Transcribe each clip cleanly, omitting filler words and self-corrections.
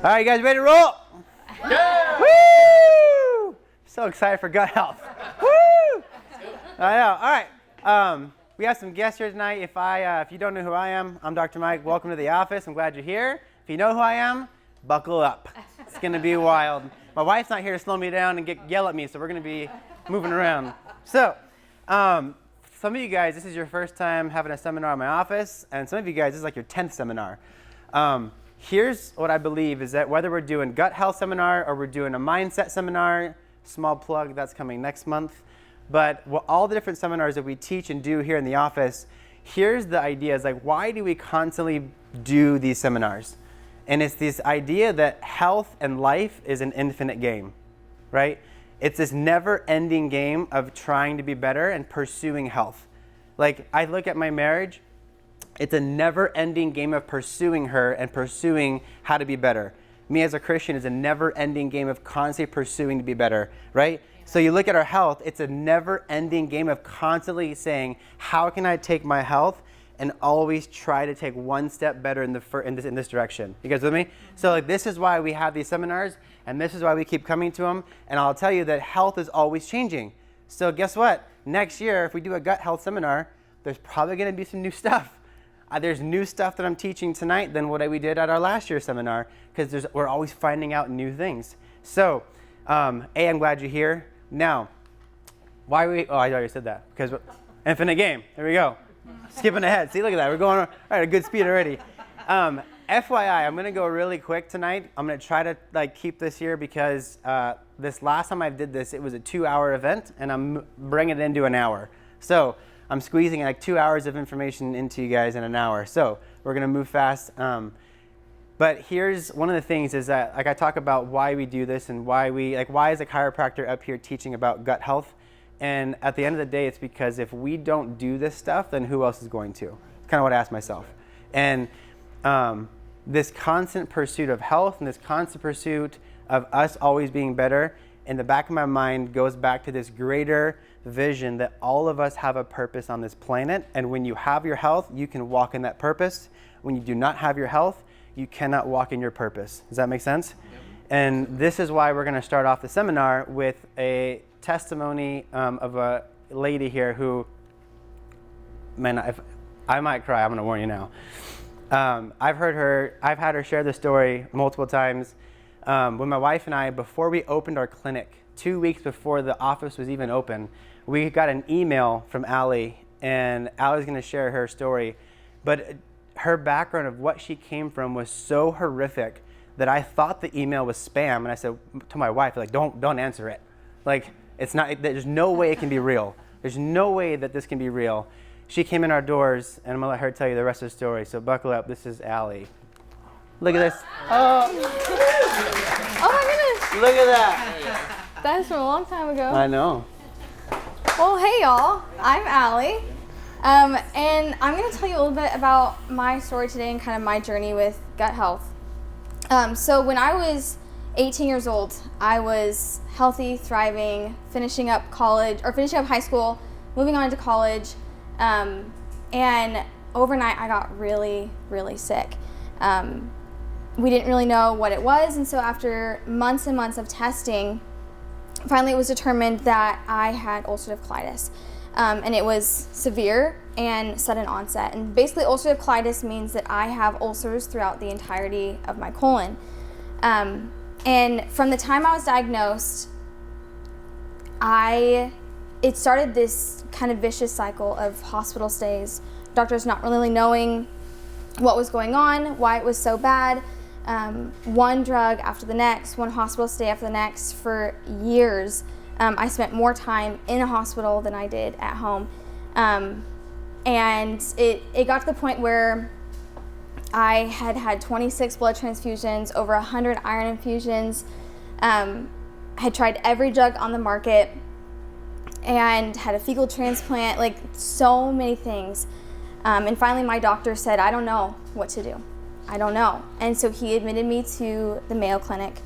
All right, you guys ready to roll? Yeah. Woo! So excited for gut health. Woo! I know. All right. We have some guests here tonight. If you don't know who I am, I'm Dr. Mike. Welcome to the office. I'm glad you're here. If you know who I am, buckle up. It's going to be wild. My wife's not here to slow me down and yell at me, so we're going to be moving around. So, some of you guys, this is your first time having a seminar in my office, and some of you guys, this is like your 10th seminar. Here's what I believe is that whether we're doing gut health seminar or we're doing a mindset seminar, small plug, that's coming next month, but all the different seminars that we teach and do here in the office, here's the idea, is like, why do we constantly do these seminars? And it's this idea that health and life is an infinite game, right? It's this never-ending game of trying to be better and pursuing health. Like, I look at my marriage, it's a never-ending game of pursuing her and pursuing how to be better. Me as a Christian is a never-ending game of constantly pursuing to be better, right? So you look at our health, it's a never-ending game of constantly saying, how can I take my health and always try to take one step better in this direction? You guys with me? So like, this is why we have these seminars, and this is why we keep coming to them. And I'll tell you that health is always changing. So guess what? Next year, if we do a gut health seminar, there's probably going to be some new stuff. There's new stuff that I'm teaching tonight than what we did at our last year's seminar, because we're always finding out new things. So, I'm glad you're here. Now, why I already said that, because infinite game. There we go. Skipping ahead. See, look at that. We're going all right, a good speed already. FYI, I'm going to go really quick tonight. I'm going to try to keep this here because this last time I did this, it was a 2-hour event, and I'm bringing it into an hour. So I'm squeezing like 2 hours of information into you guys in an hour. So we're going to move fast. But here's one of the things is that, like, I talk about why we do this and why is a chiropractor up here teaching about gut health? And at the end of the day, it's because if we don't do this stuff, then who else is going to? It's kind of what I ask myself. And this constant pursuit of health and this constant pursuit of us always being better, in the back of my mind goes back to this greater vision that all of us have a purpose on this planet. And when you have your health, you can walk in that purpose. When you do not have your health, you cannot walk in your purpose. Does that make sense? Yep. And this is why we're going to start off the seminar with a testimony of a lady here who, man, if I might cry, I'm going to warn you now. I've had her share this story multiple times. When my wife and I, before we opened our clinic, 2 weeks before the office was even open, we got an email from Allie, and Allie's going to share her story. But her background of what she came from was so horrific that I thought the email was spam, and I said to my wife, like, don't answer it. Like, it's not. There's no way it can be real. There's no way that this can be real. She came in our doors, and I'm gonna let her tell you the rest of the story. So buckle up. This is Allie. Look at this. Oh my goodness. Look at that. That's from a long time ago. I know. Well, hey y'all. I'm Allie. And I'm going to tell you a little bit about my story today and kind of my journey with gut health. So when I was 18 years old, I was healthy, thriving, finishing up high school, moving on to college, and overnight I got really, really sick. We didn't really know what it was, and so after months and months of testing, finally it was determined that I had ulcerative colitis. And it was severe and sudden onset. And basically ulcerative colitis means that I have ulcers throughout the entirety of my colon. And from the time I was diagnosed, it started this kind of vicious cycle of hospital stays, doctors not really knowing what was going on, why it was so bad, one drug after the next, one hospital stay after the next for years. I spent more time in a hospital than I did at home. And it got to the point where I had 26 blood transfusions, over 100 iron infusions, had tried every drug on the market, and had a fecal transplant, like so many things. And finally my doctor said, I don't know what to do. I don't know. And so he admitted me to the Mayo Clinic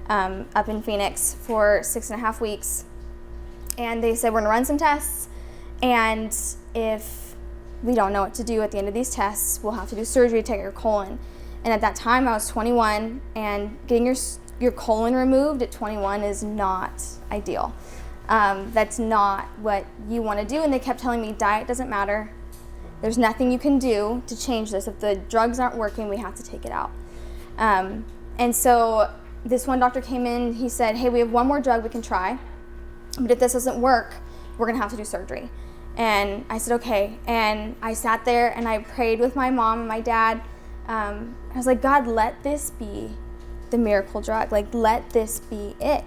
up in Phoenix for 6.5 weeks. And they said, we're gonna run some tests, and if we don't know what to do at the end of these tests, we'll have to do surgery to take your colon. And at that time I was 21, and getting your colon removed at 21 is not ideal. That's not what you want to do. And they kept telling me diet doesn't matter. There's nothing you can do to change this. If the drugs aren't working, we have to take it out. And so this one doctor came in, he said, hey, we have one more drug we can try, but if this doesn't work, we're gonna have to do surgery. And I said, okay. And I sat there and I prayed with my mom and my dad. I was like, God, let this be the miracle drug. Like, let this be it.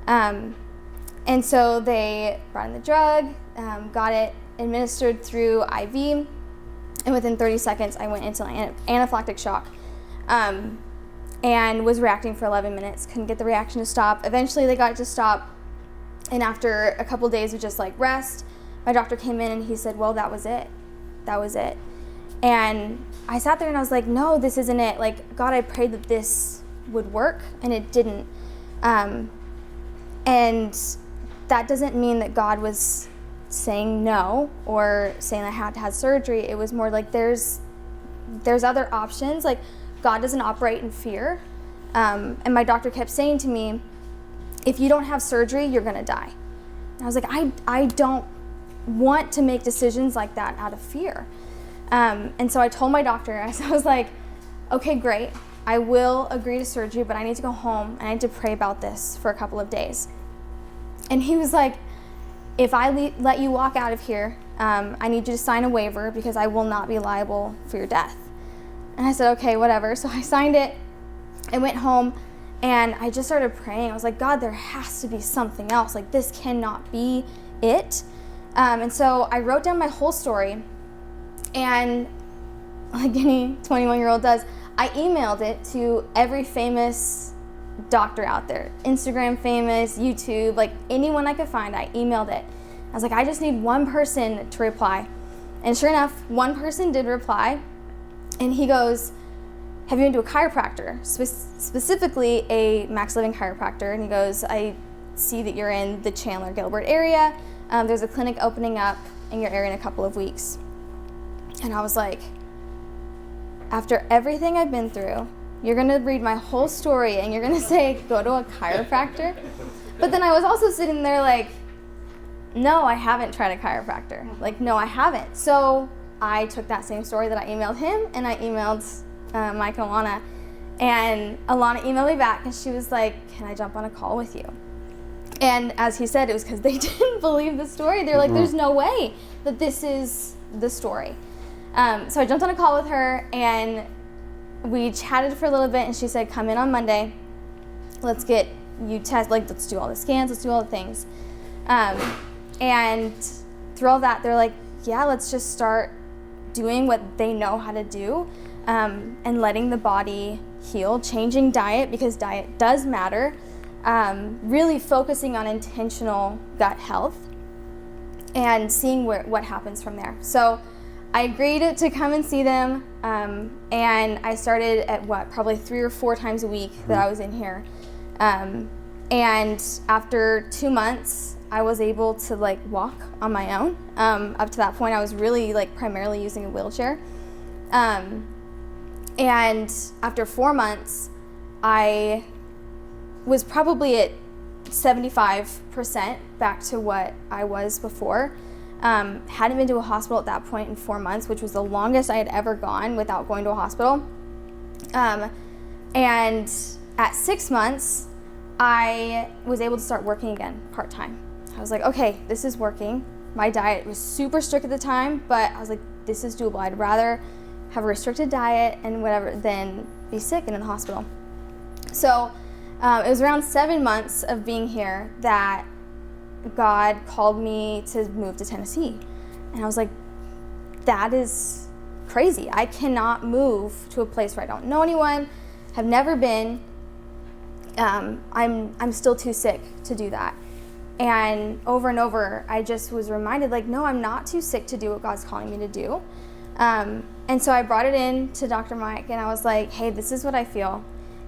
And so they brought in the drug, got it administered through IV, and within 30 seconds I went into anaphylactic shock, and was reacting for 11 minutes. Couldn't get the reaction to stop. Eventually they got it to stop, and after a couple days of just like rest, my doctor came in and he said, well, that was it. That was it. And I sat there and I was like, no, this isn't it. Like, God, I prayed that this would work, and it didn't. And that doesn't mean that God was saying no or saying I had to have surgery. It was more like there's other options. Like, God doesn't operate in fear. And my doctor kept saying to me, if you don't have surgery, you're gonna die. And I was like, I don't want to make decisions like that out of fear. And so I told my doctor, I was like, okay, great. I will agree to surgery, but I need to go home and I need to pray about this for a couple of days. And he was like, if I let you walk out of here, I need you to sign a waiver because I will not be liable for your death. And I said, okay, whatever. So I signed it. I went home and I just started praying. I was like, God, there has to be something else. Like, this cannot be it. And so I wrote down my whole story, and like any 21-year-old does, I emailed it to every famous doctor out there, Instagram famous, YouTube, like anyone I could find. I emailed it. I was like, I just need one person to reply. And sure enough, one person did reply, and he goes, have you been to a chiropractor, specifically a Max Living chiropractor? And he goes, I see that you're in the Chandler Gilbert area. There's a clinic opening up in your area in a couple of weeks. And I was like, after everything I've been through, you're gonna read my whole story and you're gonna say, go to a chiropractor? But then I was also sitting there like, no, I haven't tried a chiropractor. Like, no, I haven't. So I took that same story that I emailed him and I emailed Mike and Alana. And Alana emailed me back and she was like, can I jump on a call with you? And as he said, it was because they didn't believe the story. They're like, there's no way that this is the story. So I jumped on a call with her and we chatted for a little bit, and she said, come in on Monday. Let's get you test, like, let's do all the scans, let's do all the things. And through all that, they're like, yeah, let's just start doing what they know how to do, and letting the body heal, changing diet, because diet does matter, really focusing on intentional gut health and seeing what happens from there. So I agreed to come and see them, and I started at probably 3 or 4 times a week that I was in here. And after 2 months, I was able to like walk on my own. Up to that point, I was really like primarily using a wheelchair. And after 4 months, I was probably at 75% back to what I was before. Hadn't been to a hospital at that point in 4 months, which was the longest I had ever gone without going to a hospital. And at 6 months, I was able to start working again part-time. I was like, okay, this is working. My diet was super strict at the time, but I was like, this is doable. I'd rather have a restricted diet and whatever than be sick and in the hospital. So it was around 7 months of being here that God called me to move to Tennessee. And I was like, that is crazy. I cannot move to a place where I don't know anyone, have never been. I'm still too sick to do that. And over, I just was reminded, like, no, I'm not too sick to do what God's calling me to do. And so I brought it in to Dr. Mike, and I was like, hey, this is what I feel.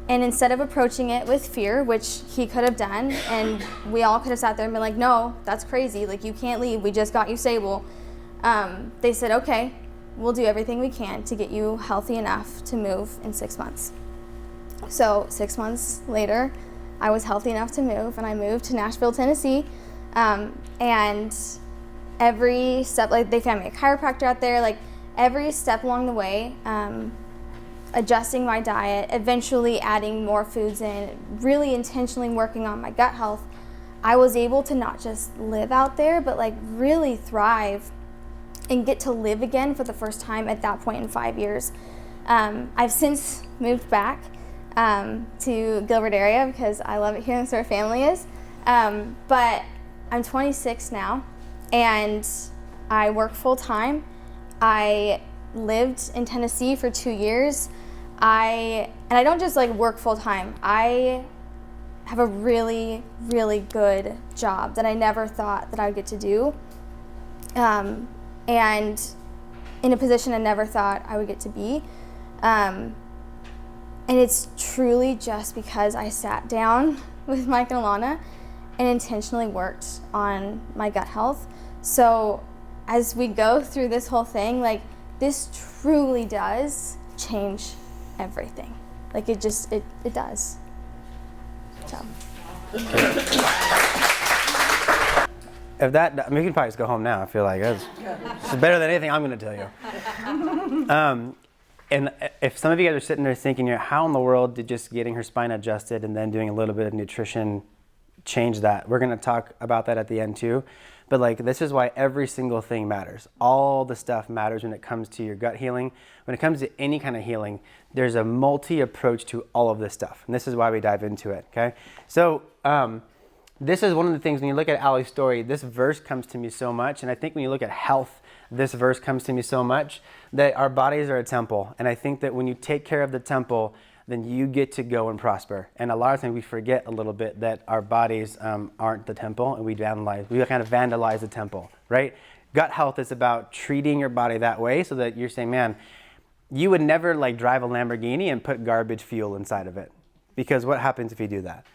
And instead of approaching it with fear, which he could have done, and we all could have sat there and been like, no, that's crazy. Like, you can't leave. We just got you stable. They said, okay, we'll do everything we can to get you healthy enough to move in 6 months. So 6 months later, I was healthy enough to move, and I moved to Nashville, Tennessee. And every step, like they found me a chiropractor out there, like every step along the way, adjusting my diet, eventually adding more foods in, really intentionally working on my gut health, I was able to not just live out there, but like really thrive and get to live again for the first time at that point in 5 years. I've since moved back to Gilbert area because I love it here and that's where family is. But I'm 26 now and I work full time. I lived in Tennessee for 2 years. And I don't just like work full time. I have a really, really good job that I never thought that I would get to do. And in a position I never thought I would get to be. And it's truly just because I sat down with Mike and Alana and intentionally worked on my gut health. So as we go through this whole thing, like this truly does change everything. Like it does. So. If that, I mean, we can probably just go home now. I feel like it's better than anything I'm going to tell you. And if some of you guys are sitting there thinking, how in the world did just getting her spine adjusted and then doing a little bit of nutrition change that? We're going to talk about that at the end too. But like, this is why every single thing matters. All the stuff matters when it comes to your gut healing. When it comes to any kind of healing, there's a multi-approach to all of this stuff. And this is why we dive into it, okay? So this is one of the things, when you look at Allie's story, this verse comes to me so much. And I think when you look at health, this verse comes to me so much, that our bodies are a temple. And I think that when you take care of the temple, then you get to go and prosper. And a lot of times we forget a little bit that our bodies aren't the temple, and we kind of vandalize the temple, right? Gut health is about treating your body that way so that you're saying, man, you would never like drive a Lamborghini and put garbage fuel inside of it. Because what happens if you do that?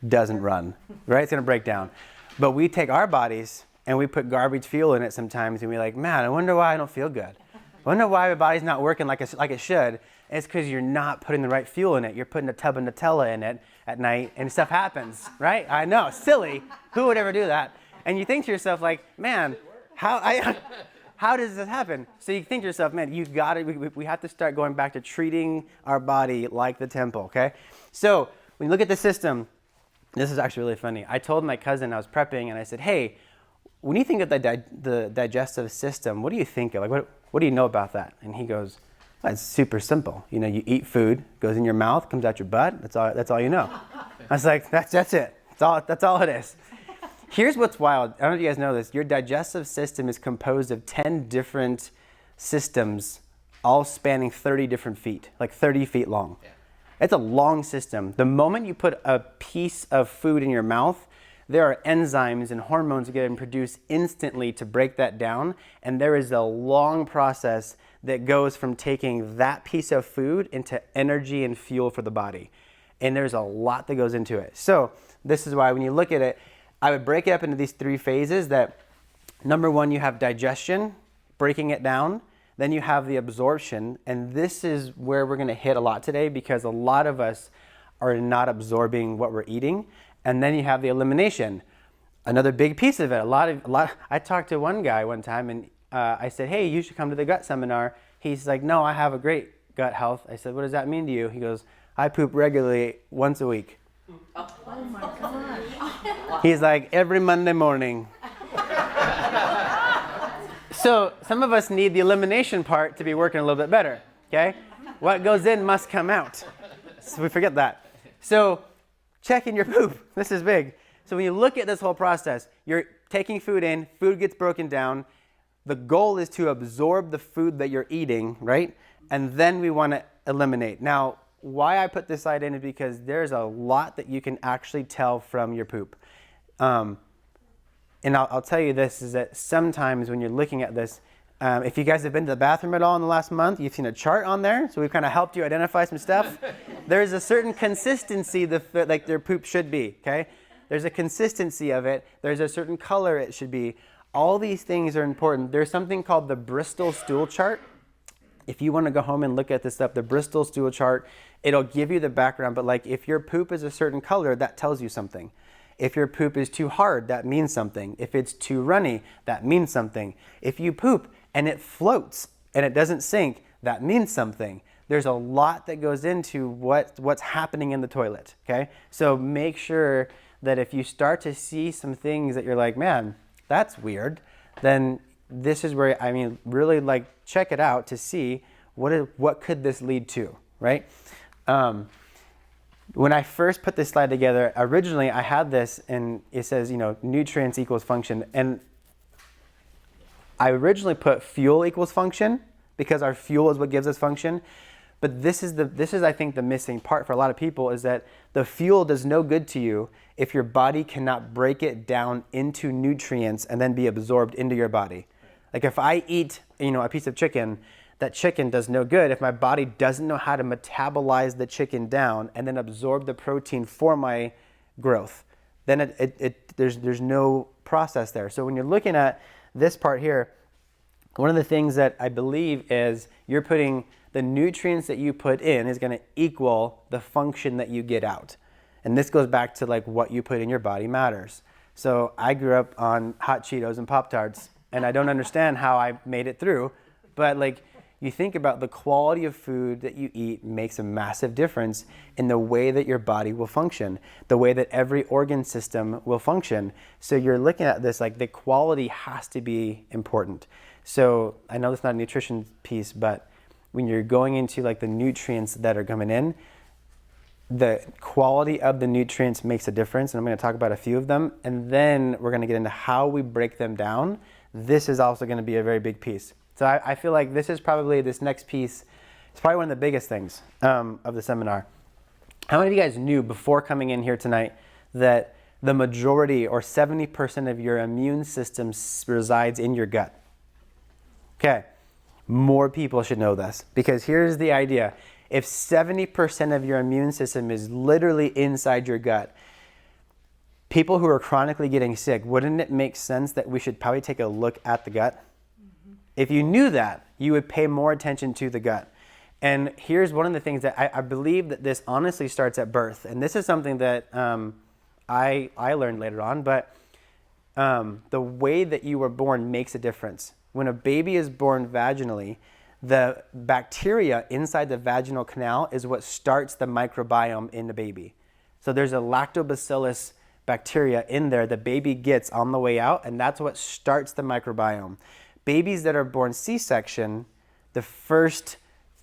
Doesn't run, right? It's gonna break down. But we take our bodies and we put garbage fuel in it sometimes, and we're like, man, I wonder why I don't feel good. I wonder why my body's not working like it should. It's because you're not putting the right fuel in it. You're putting a tub of Nutella in it at night, and stuff happens, right? I know, silly. Who would ever do that? And you think to yourself, like, man, how does this happen? So you think to yourself, man, you've got to. We have to start going back to treating our body like the temple, okay? So when you look at the system, this is actually really funny. I told my cousin, I was prepping, and I said, hey, when you think of the digestive system, what do you think of? Like, what do you know about that? And he goes, well, it's super simple. You know, you eat food, goes in your mouth, comes out your butt. That's all you know. I was like, that's it. That's all it is. Here's what's wild. I don't know if you guys know this. Your digestive system is composed of 10 different systems, all spanning 30 different feet, like 30 feet long. Yeah. It's a long system. The moment you put a piece of food in your mouth, there are enzymes and hormones that get produced instantly to break that down. And there is a long process that goes from taking that piece of food into energy and fuel for the body. And there's a lot that goes into it. So this is why when you look at it, I would break it up into these 3 phases. That number 1, you have digestion, breaking it down. Then you have the absorption. And this is where we're going to hit a lot today, because a lot of us are not absorbing what we're eating. And then you have the elimination, another big piece of it. I talked to one guy one time, and I said, hey, you should come to the gut seminar. He's like, no, I have a great gut health. I said, what does that mean to you? He goes, I poop regularly once a week. Oh my gosh. He's like, every Monday morning. So some of us need the elimination part to be working a little bit better, okay? What goes in must come out. So we forget that. So checking your poop. This is big. So when you look at this whole process, you're taking food in, food gets broken down. The goal is to absorb the food that you're eating, right? And then we want to eliminate. Now, why I put this slide in is because there's a lot that you can actually tell from your poop. And I'll tell you this, is that sometimes when you're looking at this, if you guys have been to the bathroom at all in the last month, you've seen a chart on there. So we've kind of helped you identify some stuff. There's a certain consistency that like their poop should be, okay? There's a consistency of it. There's a certain color it should be. all these things are important. There's something called the Bristol stool chart. If you want to go home and look at this stuff, the Bristol stool chart, it'll give you the background, but like if your poop is a certain color, that tells you something. If your poop is too hard, that means something. If it's too runny, that means something. If you poop and it floats and it doesn't sink, that means something. There's a lot that goes into what's happening in the toilet, okay? So make sure that if you start to see some things that you're like, man, that's weird, then this is where, I mean, really like check it out to see what could this lead to, right? When I first put this slide together, originally I had this and it says, you know, nutrients equals function. And I originally put fuel equals function because our fuel is what gives us function. But this is I think the missing part for a lot of people is that the fuel does no good to you if your body cannot break it down into nutrients and then be absorbed into your body. Like if I eat, you know, a piece of chicken, that chicken does no good if my body doesn't know how to metabolize the chicken down and then absorb the protein for my growth. Then there's no process there. So when you're looking at this part here, one of the things that I believe is you're putting the nutrients that you put in is going to equal the function that you get out. And this goes back to like what you put in your body matters. So I grew up on hot Cheetos and Pop-Tarts, and I don't understand how I made it through, but like you think about the quality of food that you eat makes a massive difference in the way that your body will function, the way that every organ system will function. So you're looking at this like the quality has to be important. So I know it's not a nutrition piece, but when you're going into like the nutrients that are coming in, the quality of the nutrients makes a difference. And I'm going to talk about a few of them. And then we're going to get into how we break them down. This is also going to be a very big piece. So I feel like this next piece, it's probably one of the biggest things of the seminar. How many of you guys knew before coming in here tonight that the majority or 70% of your immune system resides in your gut? Okay, more people should know this because here's the idea. If 70% of your immune system is literally inside your gut, people who are chronically getting sick, wouldn't it make sense that we should probably take a look at the gut? If you knew that, you would pay more attention to the gut. And here's one of the things that I believe that this honestly starts at birth. And this is something that I learned later on, but the way that you were born makes a difference. When a baby is born vaginally, the bacteria inside the vaginal canal is what starts the microbiome in the baby. So there's a lactobacillus bacteria in there the baby gets on the way out, and that's what starts the microbiome. Babies that are born C-section, the first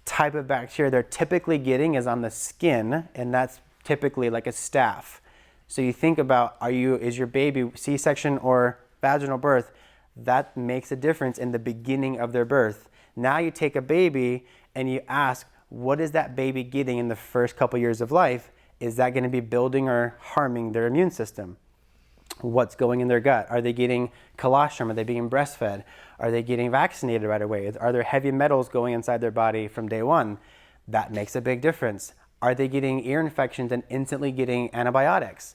type of bacteria they're typically getting is on the skin, and that's typically like a staph. So you think about, is your baby C-section or vaginal birth? That makes a difference in the beginning of their birth. Now you take a baby and you ask, what is that baby getting in the first couple years of life? Is that going to be building or harming their immune system? What's going in their gut? Are they getting colostrum? Are they being breastfed? Are they getting vaccinated right away? Are there heavy metals going inside their body from day one? That makes a big difference. Are they getting ear infections and instantly getting antibiotics?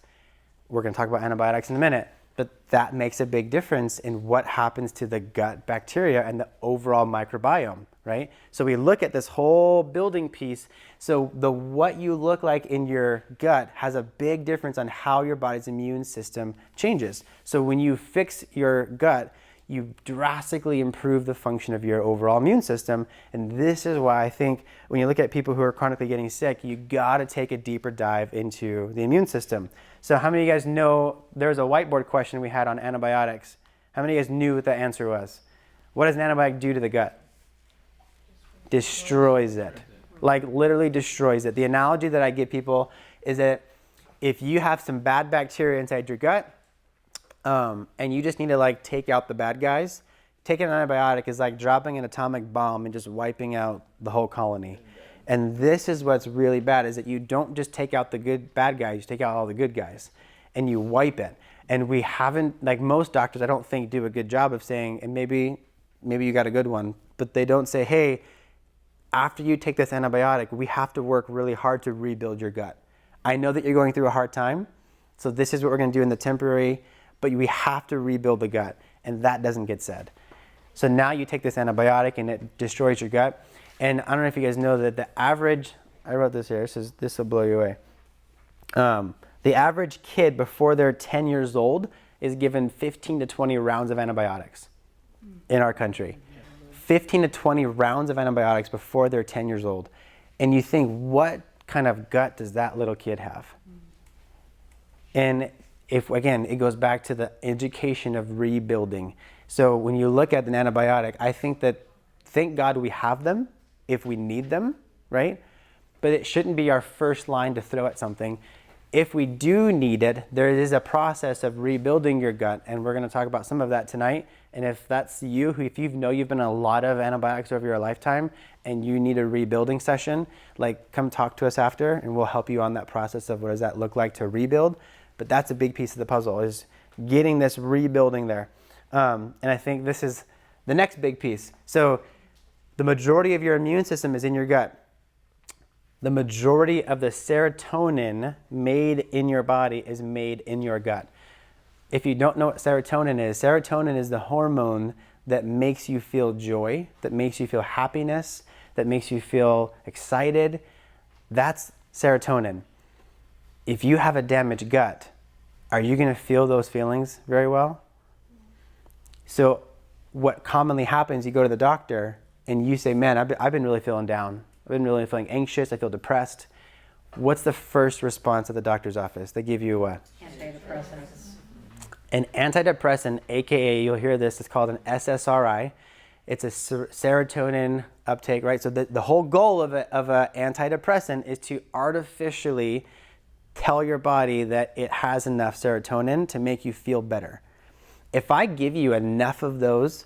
We're going to talk about antibiotics in a minute, but that makes a big difference in what happens to the gut bacteria and the overall microbiome, right? So we look at this whole building piece. So what you look like in your gut has a big difference on how your body's immune system changes. So when you fix your gut, you drastically improve the function of your overall immune system. And this is why I think when you look at people who are chronically getting sick, you gotta take a deeper dive into the immune system. So how many of you guys know, there was a whiteboard question we had on antibiotics. How many of you guys knew what the answer was? What does an antibiotic do to the gut? Destroys it. Like literally destroys it. The analogy that I give people is that if you have some bad bacteria inside your gut, and you just need to like take out the bad guys, taking an antibiotic is like dropping an atomic bomb and just wiping out the whole colony. And this is what's really bad, is that you don't just take out the bad guys, you take out all the good guys and you wipe it. And we haven't, like most doctors I don't think do a good job of saying, and maybe you got a good one, but they don't say, hey, after you take this antibiotic, we have to work really hard to rebuild your gut. I know that you're going through a hard time, so this is what we're going to do in the temporary, but we have to rebuild the gut. and that doesn't get said. So now you take this antibiotic and it destroys your gut. And I don't know if you guys know that the average, I wrote this here, this will blow you away. The average kid before they're 10 years old is given 15 to 20 rounds of antibiotics in our country. 15 to 20 rounds of antibiotics before they're 10 years old. And you think, what kind of gut does that little kid have? And if, again, it goes back to the education of rebuilding. So when you look at an antibiotic, I think that, thank God we have them if we need them, right? But it shouldn't be our first line to throw at something. If we do need it, there is a process of rebuilding your gut, and we're going to talk about some of that tonight. And if that's you, if you know you've been on a lot of antibiotics over your lifetime and you need a rebuilding session, like come talk to us after and we'll help you on that process of what does that look like to rebuild. But that's a big piece of the puzzle, is getting this rebuilding there. And I think this is the next big piece. So the majority of your immune system is in your gut. The majority of the serotonin made in your body is made in your gut. If you don't know what serotonin is the hormone that makes you feel joy, that makes you feel happiness, that makes you feel excited. That's serotonin. If you have a damaged gut, are you going to feel those feelings very well? So what commonly happens, you go to the doctor and you say, man, I've been really feeling down. I've been really feeling anxious. I feel depressed. What's the first response at the doctor's office? They give you what? Antidepressants. An antidepressant, aka, you'll hear this, it's called an SSRI. It's a serotonin uptake, right? So the whole goal of a antidepressant is to artificially tell your body that it has enough serotonin to make you feel better. If I give you enough of those,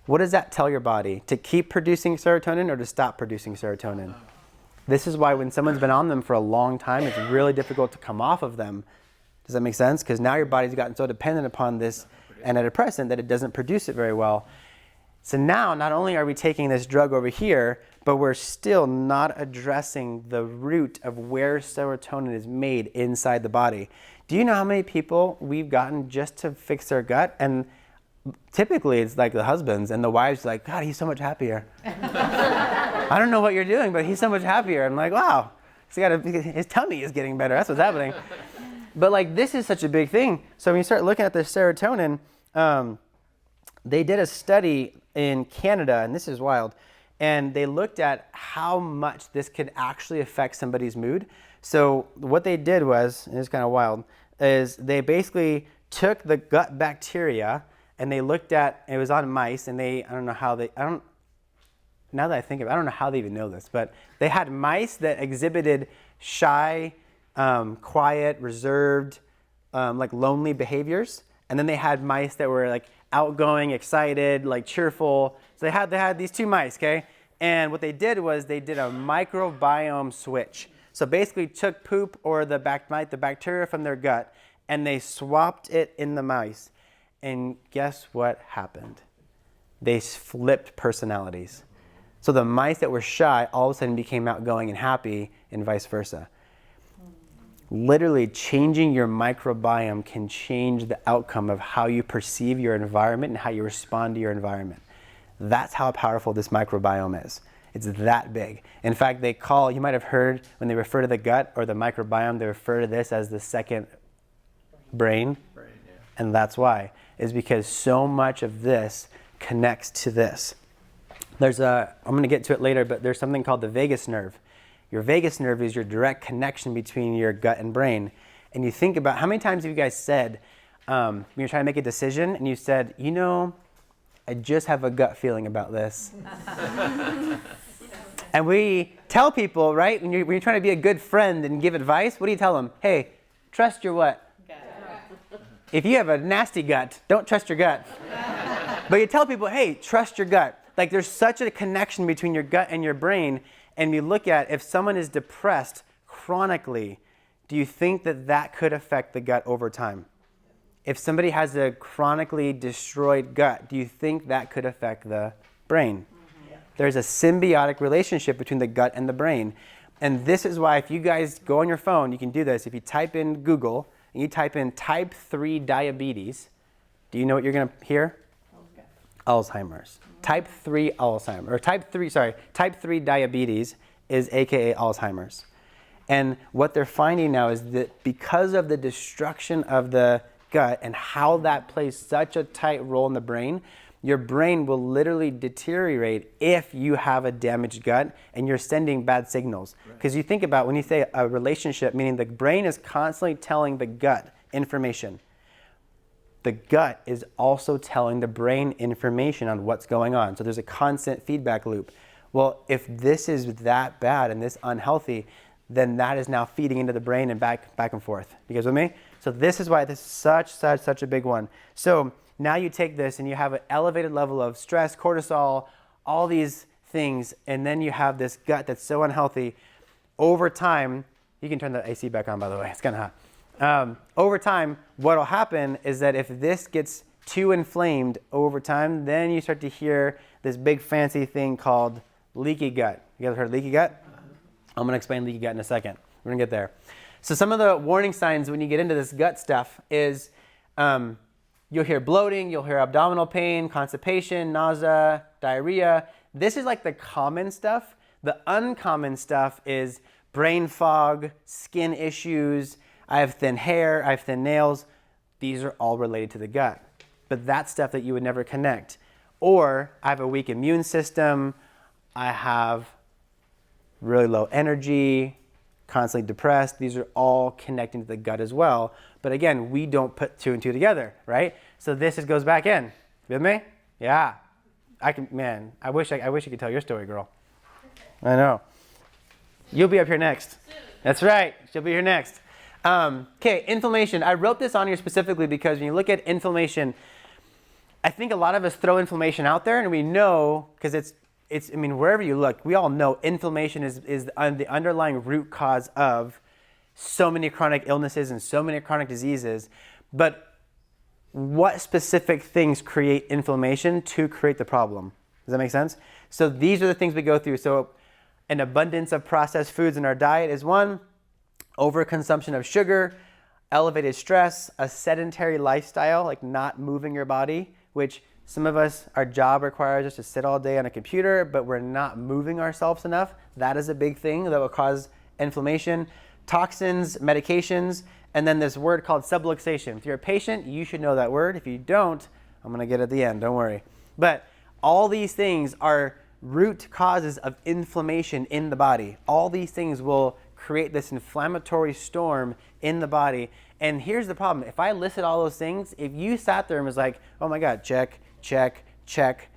what does that tell your body? To keep producing serotonin or to stop producing serotonin? This is why when someone's been on them for a long time, it's really difficult to come off of them. Does that make sense? Because now your body's gotten so dependent upon this antidepressant that it doesn't produce it very well. So now, not only are we taking this drug over here, but we're still not addressing the root of where serotonin is made inside the body. Do you know how many people we've gotten just to fix their gut? And typically it's like the husbands and the wives like, God, he's so much happier. I don't know what you're doing, but he's so much happier. I'm like, wow, his tummy is getting better. That's what's happening. But like, this is such a big thing. So when you start looking at the serotonin, they did a study in Canada, and this is wild, and they looked at how much this could actually affect somebody's mood. So what they did was, and it's kind of wild, is they basically took the gut bacteria and they looked at, it was on mice, and now that I think of it, I don't know how they even know this, but they had mice that exhibited shy, quiet, reserved, like lonely behaviors. And then they had mice that were like outgoing, excited, like cheerful. So they had these two mice, okay? And what they did was they did a microbiome switch. So basically took poop or the bacteria from their gut and they swapped it in the mice. And guess what happened? They flipped personalities. So the mice that were shy all of a sudden became outgoing and happy, and vice versa. Literally changing your microbiome can change the outcome of how you perceive your environment and how you respond to your environment. That's how powerful this microbiome is. It's that big. In fact, you might have heard when they refer to the gut or the microbiome, they refer to this as the second brain. And that's why, is because so much of this connects to this. I'm going to get to it later, but there's something called the vagus nerve. Your vagus nerve is your direct connection between your gut and brain. And you think about, how many times have you guys said, when you're trying to make a decision, and you said, I just have a gut feeling about this. And we tell people, right, when you're trying to be a good friend and give advice, what do you tell them? Hey, trust your what? If you have a nasty gut, don't trust your gut. But you tell people, hey, trust your gut. Like there's such a connection between your gut and your brain. And you look at, if someone is depressed chronically, do you think that could affect the gut over time? If somebody has a chronically destroyed gut, do you think that could affect the brain? Mm-hmm. There's a symbiotic relationship between the gut and the brain. And this is why if you guys go on your phone, you can do this. If you type in Google and you type in type 3 diabetes, Do you know what you're going to hear? Alzheimer's. Type 3 Alzheimer's, or type 3 diabetes is AKA Alzheimer's. And what they're finding now is that because of the destruction of the gut and how that plays such a tight role in the brain, your brain will literally deteriorate if you have a damaged gut and you're sending bad signals. Because you think about when you say a relationship, meaning the brain is constantly telling the gut information. The gut is also telling the brain information on what's going on. So there's a constant feedback loop. Well, if this is that bad and this unhealthy, then that is now feeding into the brain and back and forth. You guys with me? So this is why this is such a big one. So now you take this and you have an elevated level of stress, cortisol, all these things, and then you have this gut that's so unhealthy. Over time, you can turn the AC back on, by the way. It's kind of hot. Over time, what will happen is that if this gets too inflamed over time, then you start to hear this big fancy thing called leaky gut. You guys heard of leaky gut? I'm going to explain leaky gut in a second. We're going to get there. So some of the warning signs when you get into this gut stuff is you'll hear bloating, you'll hear abdominal pain, constipation, nausea, diarrhea. This is like the common stuff. The uncommon stuff is brain fog, skin issues, I have thin hair, I have thin nails. These are all related to the gut. But that's stuff that you would never connect. Or I have a weak immune system, I have really low energy, constantly depressed. These are all connecting to the gut as well. But again, we don't put two and two together, right? So this goes back in. With me? Yeah. I wish you could tell your story, girl. I know. You'll be up here next. That's right. She'll be here next. Okay, inflammation. I wrote this on here specifically because when you look at inflammation, I think a lot of us throw inflammation out there, and we know, because it's wherever you look, we all know inflammation is the underlying root cause of so many chronic illnesses and so many chronic diseases. But what specific things create inflammation to create the problem? Does that make sense? So these are the things we go through. So an abundance of processed foods in our diet is one. Overconsumption of sugar, elevated stress, a sedentary lifestyle, like not moving your body, which some of us, our job requires us to sit all day on a computer, but we're not moving ourselves enough. That is a big thing that will cause inflammation. Toxins, medications, and then this word called subluxation. If you're a patient, you should know that word. If you don't, I'm going to get it at the end, don't worry. But all these things are root causes of inflammation in the body. All these things will create this inflammatory storm in the body. And here's the problem. If I listed all those things, if you sat there and was like, oh my God, check, check, check,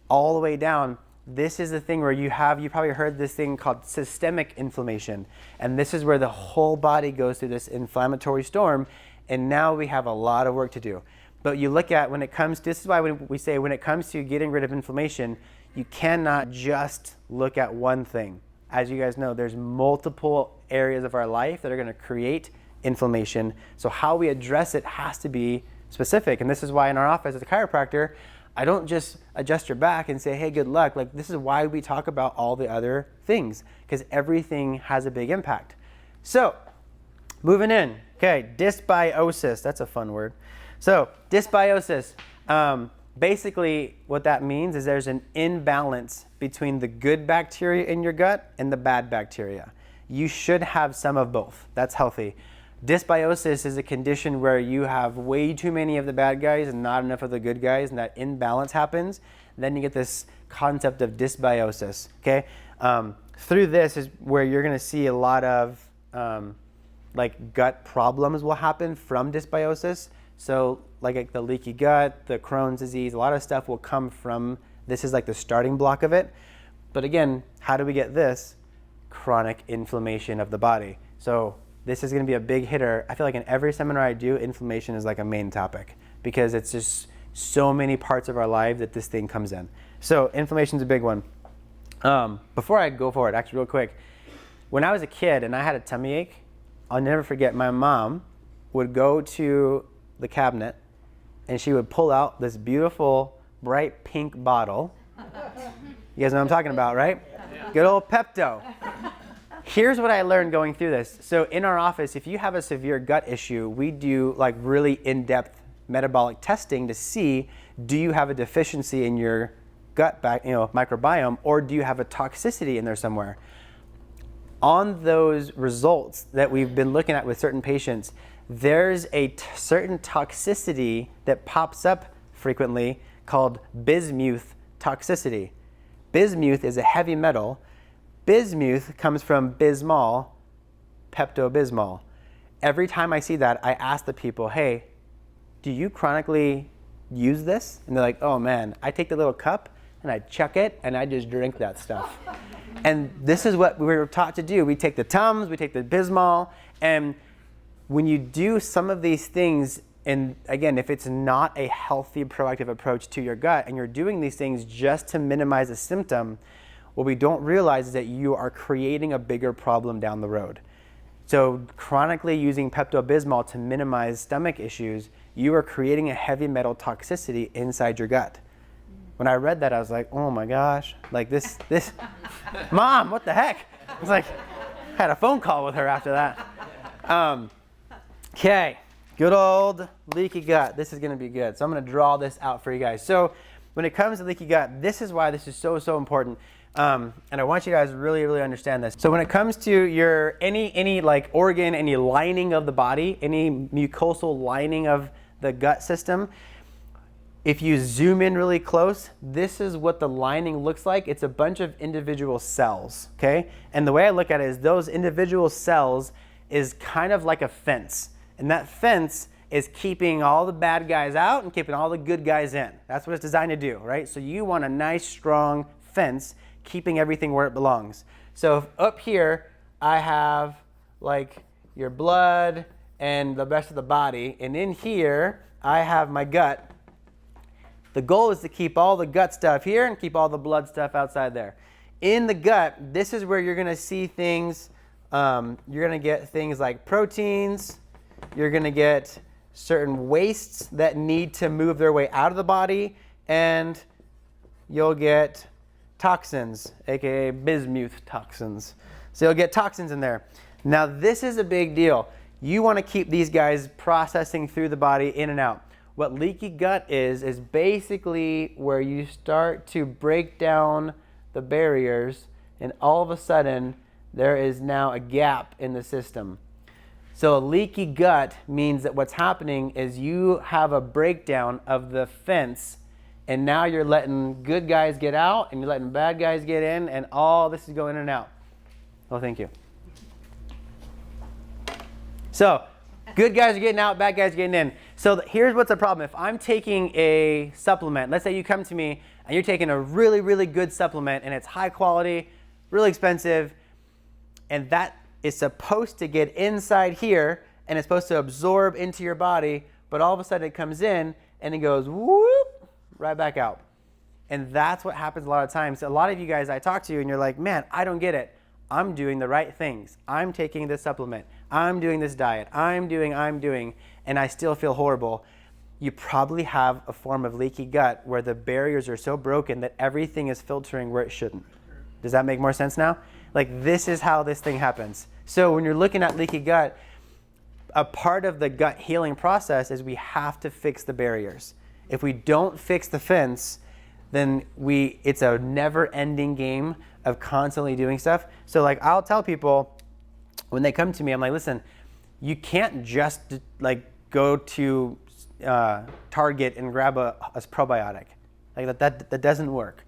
all the way down, this is the thing where you probably heard this thing called systemic inflammation. And this is where the whole body goes through this inflammatory storm. And now we have a lot of work to do. But you look at this is why we say when it comes to getting rid of inflammation, you cannot just look at one thing. As you guys know, there's multiple areas of our life that are going to create inflammation. So how we address it has to be specific. And this is why in our office as a chiropractor, I don't just adjust your back and say, hey, good luck. Like, this is why we talk about all the other things, because everything has a big impact. So moving in. Okay, dysbiosis. That's a fun word. So dysbiosis. Basically, what that means is there's an imbalance between the good bacteria in your gut and the bad bacteria. You should have some of both. That's healthy. Dysbiosis is a condition where you have way too many of the bad guys and not enough of the good guys, and that imbalance happens. Then you get this concept of dysbiosis. Okay, through this is where you're going to see a lot of like gut problems will happen from dysbiosis. So like the leaky gut, the Crohn's disease, a lot of stuff will come from this is like the starting block of it. But again, how do we get this? Chronic inflammation of the body. So this is going to be a big hitter. I feel like in every seminar I do, inflammation is like a main topic because it's just so many parts of our lives that this thing comes in. So inflammation is a big one. Before I go forward, actually real quick, when I was a kid and I had a tummy ache, I'll never forget my mom would go to the cabinet and she would pull out this beautiful bright pink bottle. You guys know what I'm talking about, right? Yeah. Good old Pepto. Here's what I learned going through this. So in our office, if you have a severe gut issue, we do like really in-depth metabolic testing to see, do you have a deficiency in your gut microbiome, or do you have a toxicity in there somewhere? On those results that we've been looking at with certain patients, there's a certain toxicity that pops up frequently called bismuth toxicity. Bismuth is a heavy metal. Bismuth comes from Bismol, Pepto-Bismol. Every time I see that, I ask the people, hey, do you chronically use this? And they're like, oh man, I take the little cup and I chuck it and I just drink that stuff. And this is what we were taught to do. We take the Tums, we take the Bismol, and when you do some of these things, and again, if it's not a healthy, proactive approach to your gut, and you're doing these things just to minimize a symptom, what we don't realize is that you are creating a bigger problem down the road. So chronically using Pepto-Bismol to minimize stomach issues, you are creating a heavy metal toxicity inside your gut. When I read that, I was like, oh my gosh, like this, Mom, what the heck? I was like, I had a phone call with her after that. Okay, good old leaky gut. This is gonna be good. So I'm gonna draw this out for you guys. So when it comes to leaky gut, this is why this is so, so important. And I want you guys to really, really understand this. So when it comes to your any like organ, any lining of the body, any mucosal lining of the gut system, if you zoom in really close, this is what the lining looks like. It's a bunch of individual cells, okay? And the way I look at it is those individual cells is kind of like a fence. And that fence is keeping all the bad guys out and keeping all the good guys in. That's what it's designed to do, right? So you want a nice, strong fence keeping everything where it belongs. So up here, I have like your blood and the rest of the body. And in here, I have my gut. The goal is to keep all the gut stuff here and keep all the blood stuff outside there. In the gut, this is where you're gonna see things, you're gonna get things like proteins, you're gonna get certain wastes that need to move their way out of the body, and you'll get toxins, aka bismuth toxins. So you'll get toxins in there. Now this is a big deal. You wanna keep these guys processing through the body in and out. What leaky gut is basically where you start to break down the barriers, and all of a sudden there is now a gap in the system. So a leaky gut means that what's happening is you have a breakdown of the fence, and now you're letting good guys get out and you're letting bad guys get in, and all this is going in and out. Oh, thank you. So good guys are getting out, bad guys are getting in. So here's what's the problem. If I'm taking a supplement, let's say you come to me and you're taking a really, really good supplement and it's high quality, really expensive, and that is supposed to get inside here and it's supposed to absorb into your body, but all of a sudden it comes in and it goes whoop, right back out. And that's what happens a lot of times. A lot of you guys I talk to and you're like, man, I don't get it. I'm doing the right things. I'm taking this supplement. I'm doing this diet. I'm doing, and I still feel horrible. You probably have a form of leaky gut where the barriers are so broken that everything is filtering where it shouldn't. Does that make more sense now? Like this is how this thing happens. So when you're looking at leaky gut, a part of the gut healing process is we have to fix the barriers. If we don't fix the fence, then it's a never-ending game of constantly doing stuff. So like I'll tell people when they come to me, I'm like, listen, you can't just like go to Target and grab a probiotic. Like that doesn't work,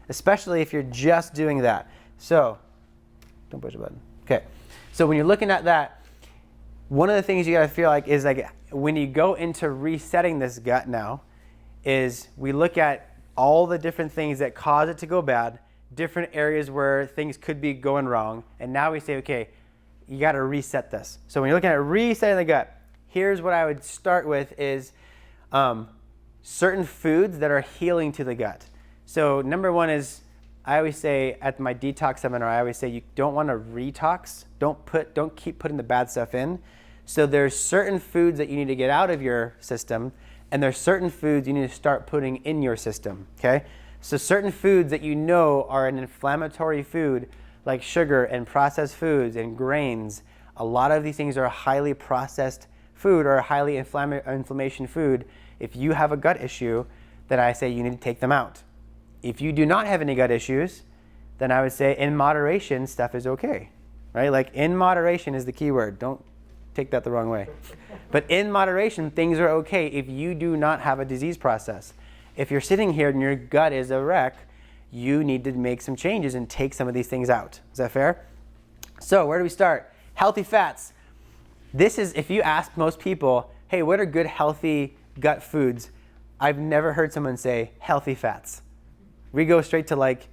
especially if you're just doing that. So don't push the button. Okay. So when you're looking at that, one of the things you gotta feel like is like when you go into resetting this gut now, is we look at all the different things that cause it to go bad, different areas where things could be going wrong, and now we say, okay, you got to reset this. So when you're looking at resetting the gut, here's what I would start with is certain foods that are healing to the gut. So number one is, I always say at my detox seminar, I always say you don't want to retox. Don't keep putting the bad stuff in. So there's certain foods that you need to get out of your system, and there's certain foods you need to start putting in your system, okay? So certain foods that you know are an inflammatory food, like sugar and processed foods and grains, a lot of these things are highly processed food or a highly inflammation food, if you have a gut issue, then I say you need to take them out. If you do not have any gut issues, then I would say in moderation, stuff is okay, right? Like in moderation is the key word. Don't take that the wrong way. But in moderation, things are okay if you do not have a disease process. If you're sitting here and your gut is a wreck, you need to make some changes and take some of these things out. Is that fair? So where do we start? Healthy fats. This is, if you ask most people, hey, what are good healthy gut foods? I've never heard someone say healthy fats. We go straight to like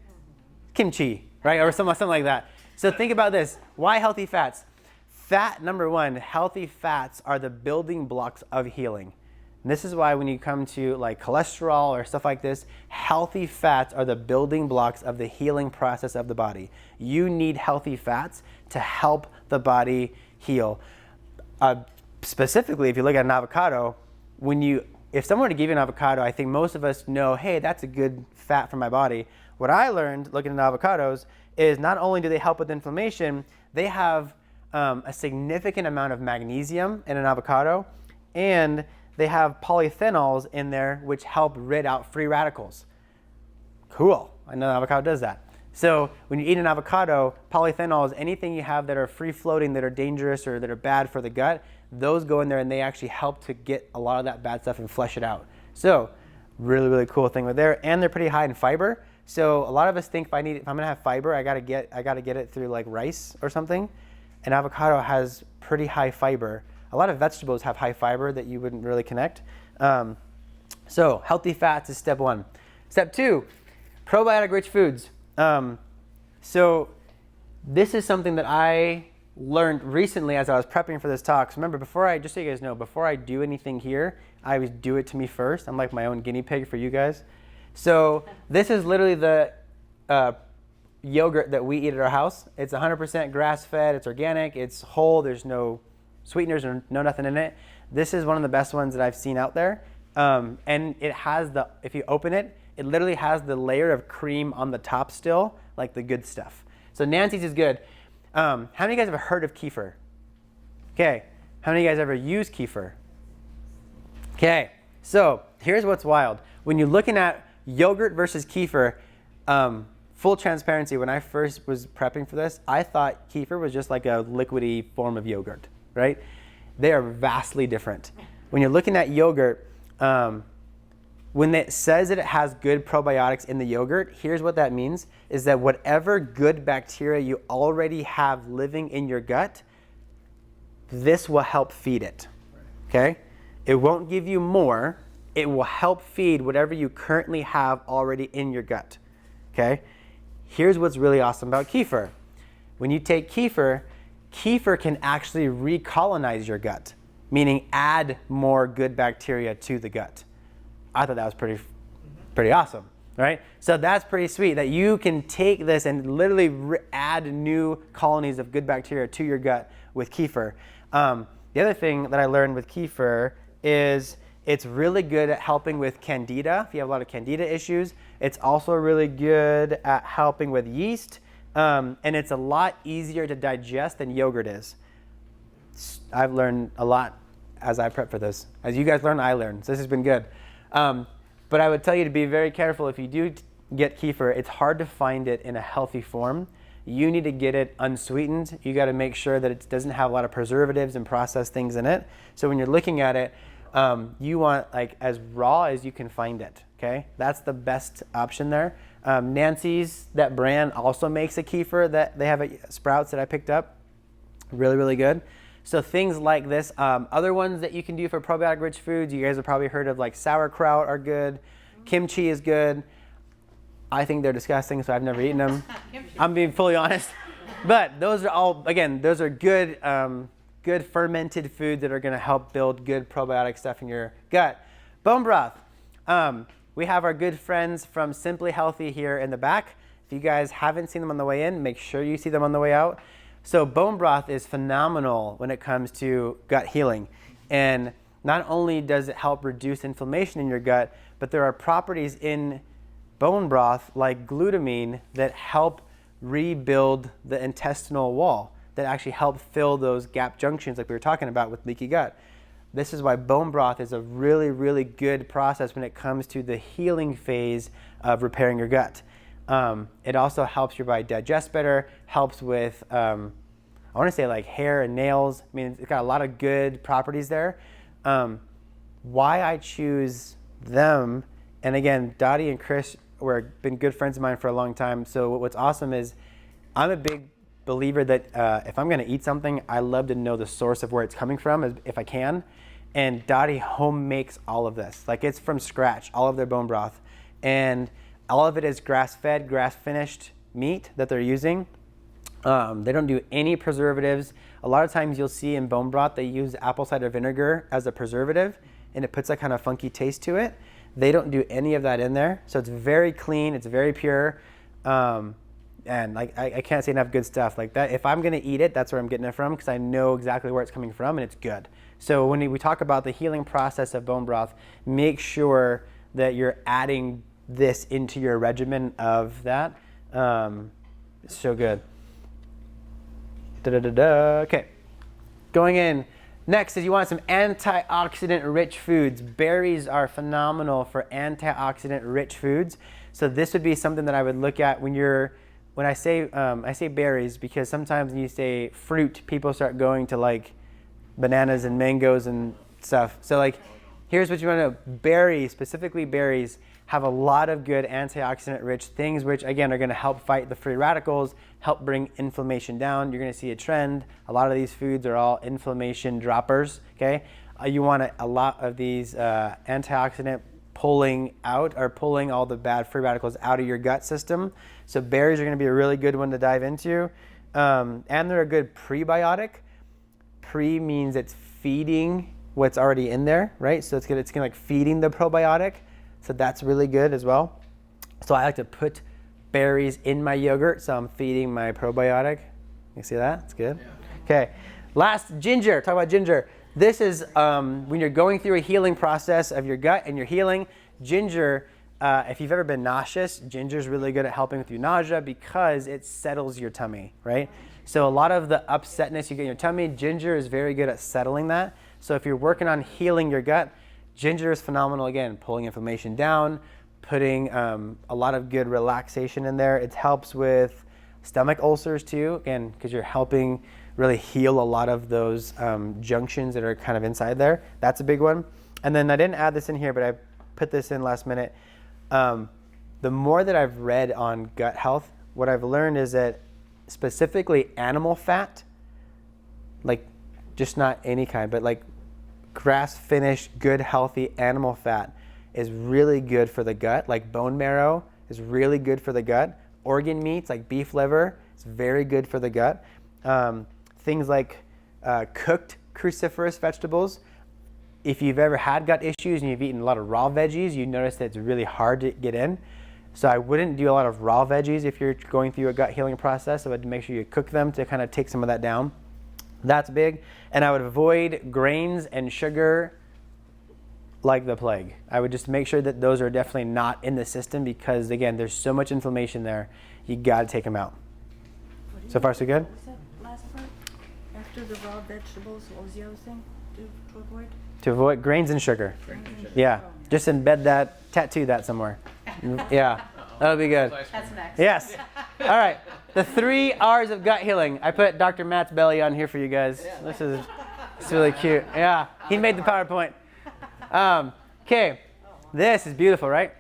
kimchi, right? Or something like that. So think about this. Why healthy fats? Fat, number one, healthy fats are the building blocks of healing. And this is why when you come to like cholesterol or stuff like this, healthy fats are the building blocks of the healing process of the body. You need healthy fats to help the body heal. Specifically, if you look at an avocado, if someone were to give you an avocado, I think most of us know, hey, that's a good fat for my body. What I learned looking at avocados is not only do they help with inflammation, they have a significant amount of magnesium in an avocado, and they have polyphenols in there which help rid out free radicals. Cool. I know avocado does that. So when you eat an avocado, polyphenols, anything you have that are free floating, that are dangerous or that are bad for the gut, those go in there and they actually help to get a lot of that bad stuff and flush it out. So really, really cool thing with there. And they're pretty high in fiber. So a lot of us think if I'm gonna have fiber, I gotta get it through like rice or something. An avocado has pretty high fiber. A lot of vegetables have high fiber that you wouldn't really connect. So healthy fats is step one. Step two, probiotic rich foods. So this is something that I learned recently as I was prepping for this talk. So remember, just so you guys know, before I do anything here, I always do it to me first. I'm like my own guinea pig for you guys. So this is literally the yogurt that we eat at our house. It's 100% grass-fed, it's organic, it's whole, there's no sweeteners or no nothing in it. This is one of the best ones that I've seen out there. And it has if you open it, it literally has the layer of cream on the top still, like the good stuff. So Nancy's is good. How many of you guys have heard of kefir? Okay. How many of you guys ever used kefir? Okay. So here's what's wild. When you're looking at yogurt versus kefir, full transparency, when I first was prepping for this, I thought kefir was just like a liquidy form of yogurt, right? They are vastly different. When you're looking at yogurt, when it says that it has good probiotics in the yogurt, here's what that means, is that whatever good bacteria you already have living in your gut, this will help feed it, okay? It won't give you more. It will help feed whatever you currently have already in your gut, okay? Here's what's really awesome about kefir. When you take kefir can actually recolonize your gut, meaning add more good bacteria to the gut. I thought that was pretty awesome, right? So that's pretty sweet that you can take this and literally add new colonies of good bacteria to your gut with kefir. The other thing that I learned with kefir is it's really good at helping with candida. If you have a lot of candida issues, it's also really good at helping with yeast, and it's a lot easier to digest than yogurt is. I've learned a lot as I prep for this. As you guys learn, I learn. So this has been good. But I would tell you to be very careful if you do get kefir. It's hard to find it in a healthy form. You need to get it unsweetened. You got to make sure that it doesn't have a lot of preservatives and processed things in it. So when you're looking at it, you want like as raw as you can find it. Okay, that's the best option there. Nancy's, that brand, also makes a kefir that they have at Sprouts that I picked up. Really, really good. So things like this. Other ones that you can do for probiotic-rich foods, you guys have probably heard of, like sauerkraut are good. Kimchi is good. I think they're disgusting, so I've never eaten them. I'm being fully honest. But those are all, again, those are good, good fermented foods that are going to help build good probiotic stuff in your gut. Bone broth. We have our good friends from Simply Healthy here in the back. If you guys haven't seen them on the way in, make sure you see them on the way out. So bone broth is phenomenal when it comes to gut healing. And not only does it help reduce inflammation in your gut, but there are properties in bone broth like glutamine that help rebuild the intestinal wall, that actually help fill those gap junctions like we were talking about with leaky gut. This is why bone broth is a really, really good process when it comes to the healing phase of repairing your gut. It also helps your body digest better, helps with, I want to say like hair and nails. I mean, it's got a lot of good properties there. Why I choose them, and again, Dottie and Chris been good friends of mine for a long time. So what's awesome is I'm a big believer that if I'm going to eat something, I love to know the source of where it's coming from if I can. And Dottie home makes all of this. Like, it's from scratch, all of their bone broth. And all of it is grass-fed, grass-finished meat that they're using. They don't do any preservatives. A lot of times you'll see in bone broth, they use apple cider vinegar as a preservative, and it puts that kind of funky taste to it. They don't do any of that in there. So it's very clean, it's very pure. And like, I can't say enough good stuff like that. If I'm gonna eat it, that's where I'm getting it from, because I know exactly where it's coming from and it's good. So when we talk about the healing process of bone broth, make sure that you're adding this into your regimen of that. It's so good. Okay, going in. Next is you want some antioxidant-rich foods. Berries are phenomenal for antioxidant-rich foods. So this would be something that I would look at when I say berries, because sometimes when you say fruit, people start going to like bananas and mangoes and stuff. So like, here's what you want to know. Berries, specifically berries, have a lot of good antioxidant-rich things, which again are going to help fight the free radicals, help bring inflammation down. You're going to see a trend. A lot of these foods are all inflammation droppers. Okay, you want a lot of these antioxidant pulling all the bad free radicals out of your gut system. So berries are going to be a really good one to dive into, and they're a good prebiotic. Pre means it's feeding what's already in there, right? So it's gonna like feeding the probiotic. So that's really good as well. So I like to put berries in my yogurt, so I'm feeding my probiotic. You see that? It's good. Yeah. Okay. Last, ginger. Talk about ginger. This is when you're going through a healing process of your gut and you're healing. Ginger, if you've ever been nauseous, ginger is really good at helping with your nausea because it settles your tummy, right? So a lot of the upsetness you get in your tummy, ginger is very good at settling that. So if you're working on healing your gut, ginger is phenomenal, again, pulling inflammation down, putting a lot of good relaxation in there. It helps with stomach ulcers too, again, because you're helping really heal a lot of those junctions that are kind of inside there. That's a big one. And then I didn't add this in here, but I put this in last minute. The more that I've read on gut health, what I've learned is that specifically animal fat, like just not any kind, but like grass-finished, good, healthy animal fat is really good for the gut. Like bone marrow is really good for the gut. Organ meats like beef liver is very good for the gut. Things like cooked cruciferous vegetables. If you've ever had gut issues and you've eaten a lot of raw veggies, you notice that it's really hard to get in. So I wouldn't do a lot of raw veggies if you're going through a gut healing process. I would make sure you cook them to kind of take some of that down. That's big. And I would avoid grains and sugar like the plague. I would just make sure that those are definitely not in the system because, again, there's so much inflammation there. You got to take them out. So far, so good? What was that last part? After the raw vegetables, what was the other thing to avoid? To avoid grains and sugar. Yeah. Just embed that, tattoo that somewhere. Yeah. That'll be good. That's next. Yes. All right. The 3 R's of gut healing. I put Dr. Matt's belly on here for you guys. This is really cute. Yeah. He made the PowerPoint. Okay. This is beautiful, right?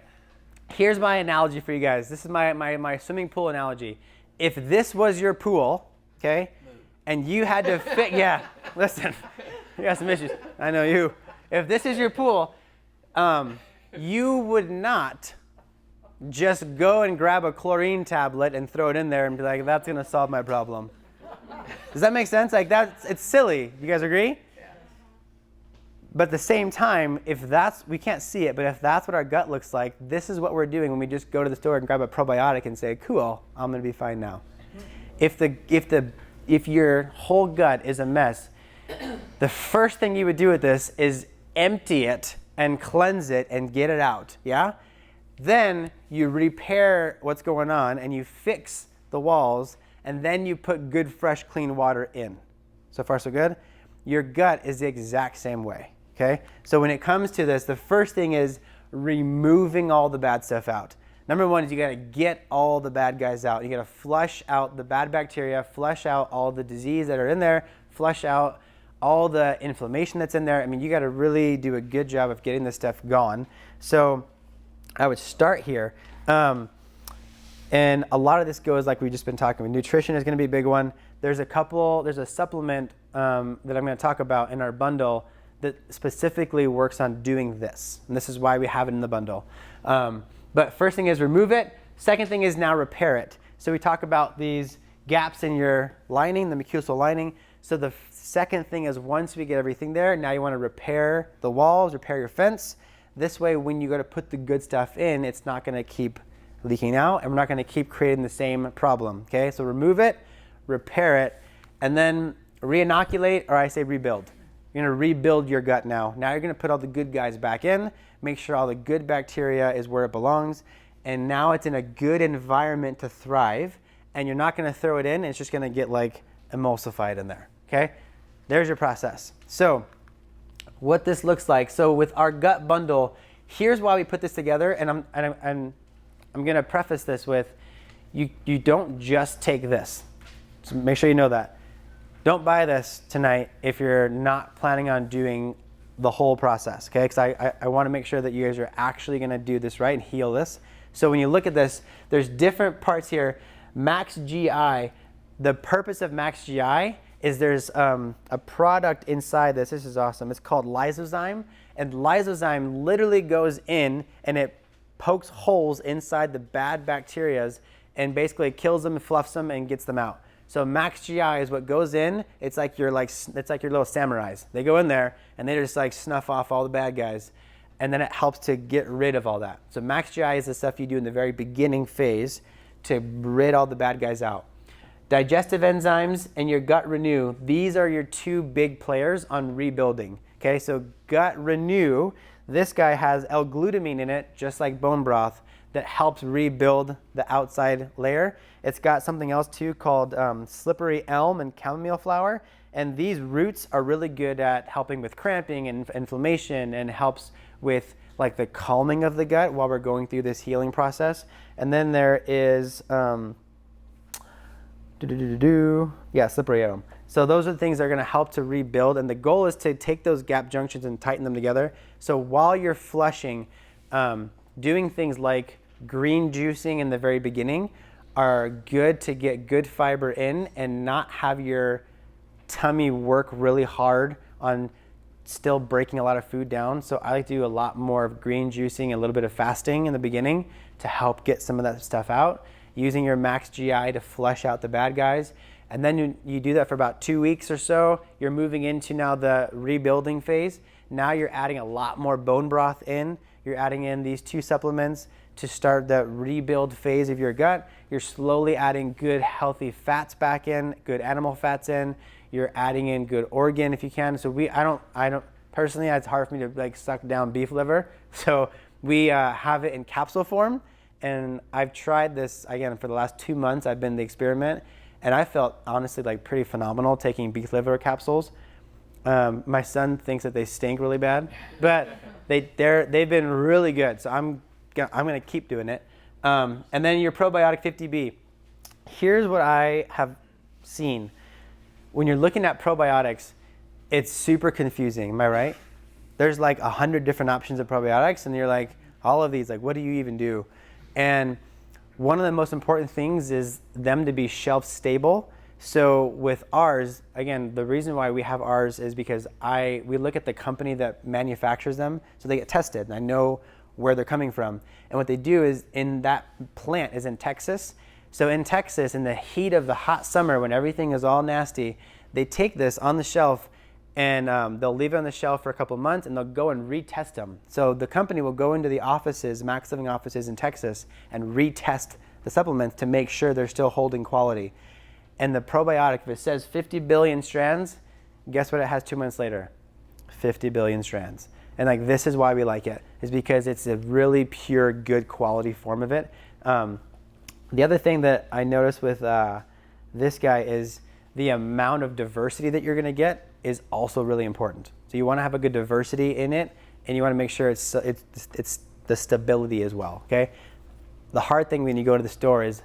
Here's my analogy for you guys. This is my swimming pool analogy. If this was your pool, okay, and you had to fit, yeah, listen, you got some issues. I know you. If this is your pool, you would not just go and grab a chlorine tablet and throw it in there and be like, that's gonna solve my problem. Does that make sense? Like it's silly. You guys agree? But at the same time, we can't see it, but if that's what our gut looks like, this is what we're doing when we just go to the store and grab a probiotic and say, cool, I'm gonna be fine now. If your whole gut is a mess, the first thing you would do with this is empty it and cleanse it and get it out, yeah? Then you repair what's going on and you fix the walls and then you put good, fresh, clean water in. So far, so good? Your gut is the exact same way. okay? So when it comes to this, the first thing is removing all the bad stuff out. Number one is you gotta get all the bad guys out. You gotta flush out the bad bacteria, flush out all the disease that are in there, flush out all the inflammation that's in there. I mean, you gotta really do a good job of getting this stuff gone. So I would start here. And a lot of this goes like we've just been talking about. Nutrition is gonna be a big one. There's a supplement that I'm gonna talk about in our bundle that specifically works on doing this. And this is why we have it in the bundle. But first thing is remove it. Second thing is now repair it. So we talk about these gaps in your lining, the mucosal lining. So the second thing is once we get everything there, now you wanna repair the walls, repair your fence. This way, when you go to put the good stuff in, it's not gonna keep leaking out, and we're not gonna keep creating the same problem, okay? So remove it, repair it, and then re-inoculate, or I say rebuild. You're gonna rebuild your gut now. Now you're gonna put all the good guys back in, make sure all the good bacteria is where it belongs, and now it's in a good environment to thrive, and you're not gonna throw it in, it's just gonna get like emulsified in there, okay? There's your process. So what this looks like, so with our gut bundle, here's why we put this together, and I'm gonna preface this with, you don't just take this. So make sure you know that. Don't buy this tonight if you're not planning on doing the whole process, okay? Because I want to make sure that you guys are actually going to do this right and heal this. So when you look at this, there's different parts here. Max GI, the purpose of Max GI is there's a product inside this. This is awesome. It's called lysozyme, and lysozyme literally goes in and it pokes holes inside the bad bacterias and basically kills them, fluffs them, and gets them out. So Max GI is what goes in. It's like your little samurais. They go in there and they just like snuff off all the bad guys, and then it helps to get rid of all that. So Max GI is the stuff you do in the very beginning phase to rid all the bad guys out. Digestive enzymes and your gut renew. These are your two big players on rebuilding. Okay, so gut renew. This guy has L-glutamine in it, just like bone broth, that helps rebuild the outside layer. It's got something else too called slippery elm and chamomile flower. And these roots are really good at helping with cramping and inflammation, and helps with like the calming of the gut while we're going through this healing process. And then there is, slippery elm. So those are the things that are gonna help to rebuild. And the goal is to take those gap junctions and tighten them together. So while you're flushing, doing things like green juicing in the very beginning are good to get good fiber in and not have your tummy work really hard on still breaking a lot of food down. So I like to do a lot more of green juicing, a little bit of fasting in the beginning to help get some of that stuff out, using your Max GI to flush out the bad guys. And then you do that for about 2 weeks or so. You're moving into now the rebuilding phase. Now you're adding a lot more bone broth in. You're adding in these two supplements to start the rebuild phase of your gut. You're slowly adding good healthy fats back in, good animal fats in. You're adding in good organ if you can. So I don't personally, it's hard for me to like suck down beef liver. So we have it in capsule form, and I've tried this again for the last 2 months. I've been the experiment, and I felt honestly like pretty phenomenal taking beef liver capsules. My son thinks that they stink really bad, but they've been really good. So I'm gonna keep doing it. And then your probiotic 50B. Here's what I have seen. When you're looking at probiotics, it's super confusing. Am I right? There's like 100 different options of probiotics, and you're like, all of these, like, what do you even do? And one of the most important things is them to be shelf stable. So with ours, again, the reason why we have ours is because we look at the company that manufactures them, so they get tested, and I know where they're coming from. And what they do is, in that plant is in Texas. So in Texas, in the heat of the hot summer when everything is all nasty, they take this on the shelf and they'll leave it on the shelf for a couple of months, and they'll go and retest them. So the company will go into the offices, Max Living offices in Texas, and retest the supplements to make sure they're still holding quality. And the probiotic, if it says 50 billion strands, guess what it has 2 months later? 50 billion strands. And like, this is why we like it, is because it's a really pure, good quality form of it. The other thing that I noticed with this guy is the amount of diversity that you're gonna get is also really important. So you want to have a good diversity in it, and you want to make sure it's the stability as well, okay? The hard thing when you go to the store is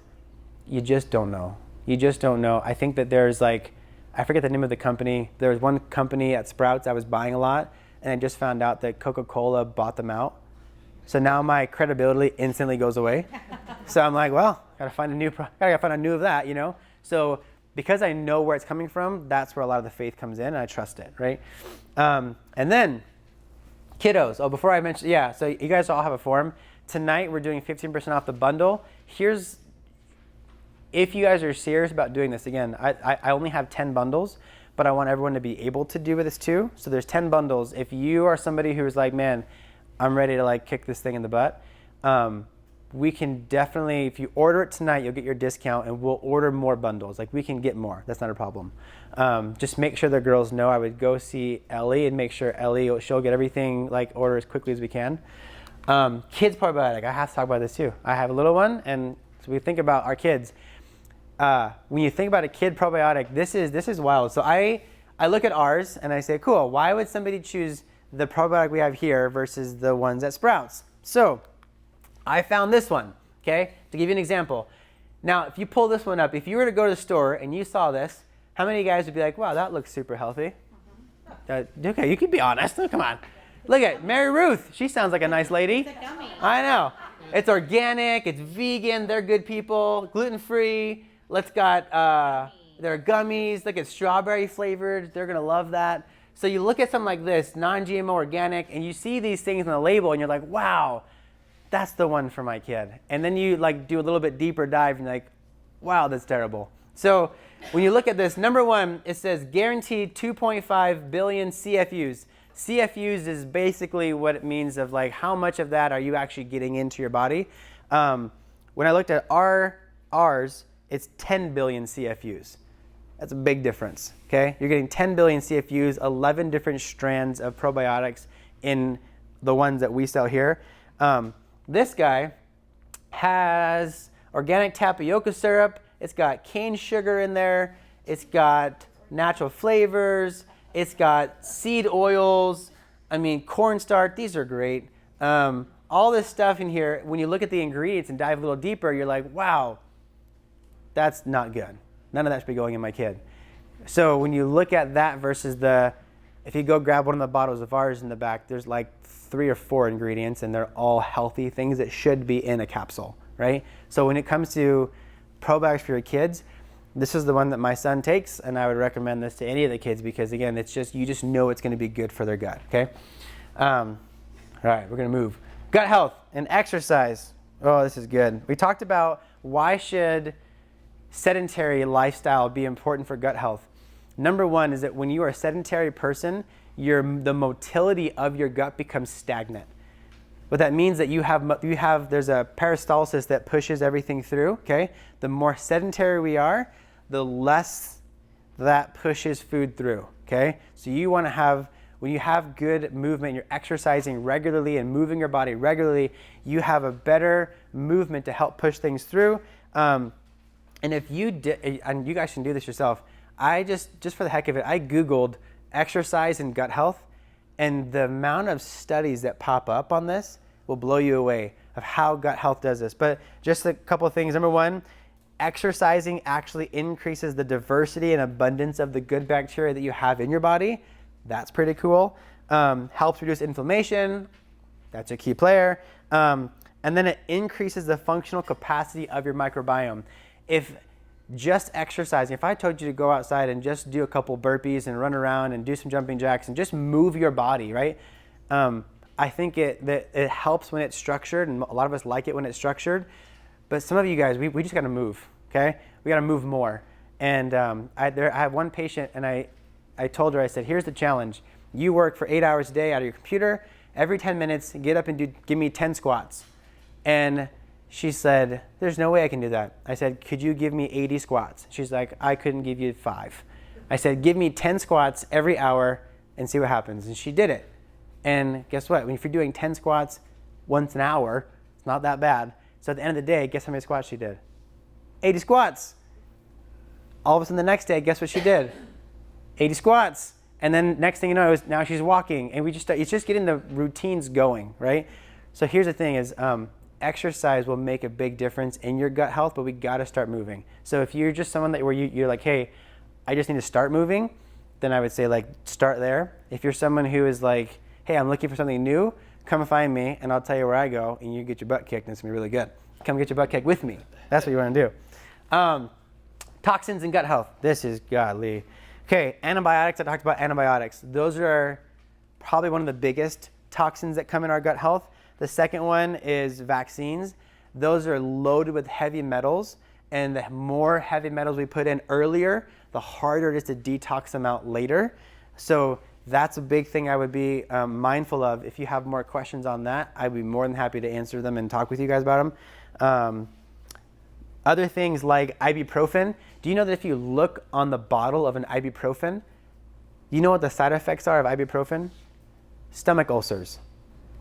you just don't know. You just don't know. I think that there's like, I forget the name of the company. There was one company at Sprouts I was buying a lot, and I just found out that Coca-Cola bought them out. So now my credibility instantly goes away. So I'm like, well, gotta find a new of that, you know? So because I know where it's coming from, that's where a lot of the faith comes in, and I trust it, right? And then kiddos. Oh, before I mention, yeah, so you guys all have a form. Tonight we're doing 15% off the bundle. Here's, if you guys are serious about doing this, again, I only have 10 bundles, but I want everyone to be able to do this too. So there's 10 bundles. If you are somebody who's like, man, I'm ready to like kick this thing in the butt, we can definitely, if you order it tonight, you'll get your discount, and we'll order more bundles. Like, we can get more. That's not a problem. Just make sure the girls know. I would go see Ellie and make sure she'll get everything like order as quickly as we can. Kids probiotic. I have to talk about this too. I have a little one, and so we think about our kids. When you think about a kid probiotic, this is wild. So I look at ours and I say, cool, why would somebody choose the probiotic we have here versus the ones at Sprouts? So I found this one, okay? To give you an example. Now, if you pull this one up, if you were to go to the store and you saw this, how many of you guys would be like, wow, that looks super healthy? Okay, you can be honest. Oh, come on. Look at Mary Ruth. She sounds like a nice lady. It's a gummy. I know. It's organic. It's vegan. They're good people. Gluten-free. Let's got, they're gummies. Look at strawberry flavored. They're going to love that. So you look at something like this, non-GMO organic, and you see these things on the label, and you're like, wow, that's the one for my kid. And then you like do a little bit deeper dive, and you're like, wow, that's terrible. So when you look at this, number one, it says guaranteed 2.5 billion CFUs. CFUs is basically what it means of like how much of that are you actually getting into your body. When I looked at ours, it's 10 billion CFUs. That's a big difference, okay? You're getting 10 billion CFUs, 11 different strands of probiotics in the ones that we sell here. This guy has organic tapioca syrup. It's got cane sugar in there. It's got natural flavors. It's got seed oils. I mean, cornstarch. These are great. All this stuff in here, when you look at the ingredients and dive a little deeper, you're like, wow, that's not good. None of that should be going in my kid. So when you look at that versus if you go grab one of the bottles of ours in the back, there's like 3 or 4 ingredients, and they're all healthy things that should be in a capsule, right? So when it comes to probiotics for your kids, this is the one that my son takes, and I would recommend this to any of the kids because, again, it's just, you just know it's going to be good for their gut, okay? All right, we're going to move. Gut health and exercise. Oh, this is good. We talked about why should sedentary lifestyle be important for gut health. Number one is that when you are a sedentary person, the motility of your gut becomes stagnant. What that means that there's a peristalsis that pushes everything through, okay? The more sedentary we are, the less that pushes food through, okay? So you want to have, when you have good movement, you're exercising regularly and moving your body regularly, you have a better movement to help push things through. And if you did, and you guys can do this yourself, I just for the heck of it, I Googled exercise and gut health, and the amount of studies that pop up on this will blow you away of how gut health does this. But just a couple of things. Number one, exercising actually increases the diversity and abundance of the good bacteria that you have in your body. That's pretty cool. Helps reduce inflammation. That's a key player. And then it increases the functional capacity of your microbiome. If just exercising, if I told you to go outside and just do a couple burpees and run around and do some jumping jacks and just move your body, right? I think it helps when it's structured, and a lot of us like it when it's structured. But some of you guys, we just got to move, okay? We give to move more. And I have one patient, and I told her, I said, here's the challenge. You work for 8 hours a day out of your computer. Every 10 minutes, get up and give me 10 squats. And she said, there's no way I can do that. I said, could you give me 80 squats? She's like, I couldn't give you 5. I said, give me 10 squats every hour and see what happens. And she did it. And guess what? If you're doing 10 squats once an hour, it's not that bad. So at the end of the day, guess how many squats she did? 80 squats. All of a sudden the next day, guess what she did? 80 squats. And then next thing you know, now she's walking, and it's just getting the routines going, right? So here's the thing is, exercise will make a big difference in your gut health, but we got to start moving. So if you're just someone where you're like, hey, I just need to start moving, then I would say like start there. If you're someone who is like, hey, I'm looking for something new, come find me and I'll tell you where I go and you get your butt kicked and it's gonna be really good. Come get your butt kicked with me. That's what you wanna do. Toxins and gut health. This is godly. Okay, antibiotics, I talked about antibiotics. Those are probably one of the biggest toxins that come in our gut health. The second one is vaccines. Those are loaded with heavy metals, and the more heavy metals we put in earlier, the harder it is to detox them out later. So that's a big thing I would be mindful of. If you have more questions on that, I'd be more than happy to answer them and talk with you guys about them. Other things like ibuprofen. Do you know that if you look on the bottle of an ibuprofen, you know what the side effects are of ibuprofen? Stomach ulcers.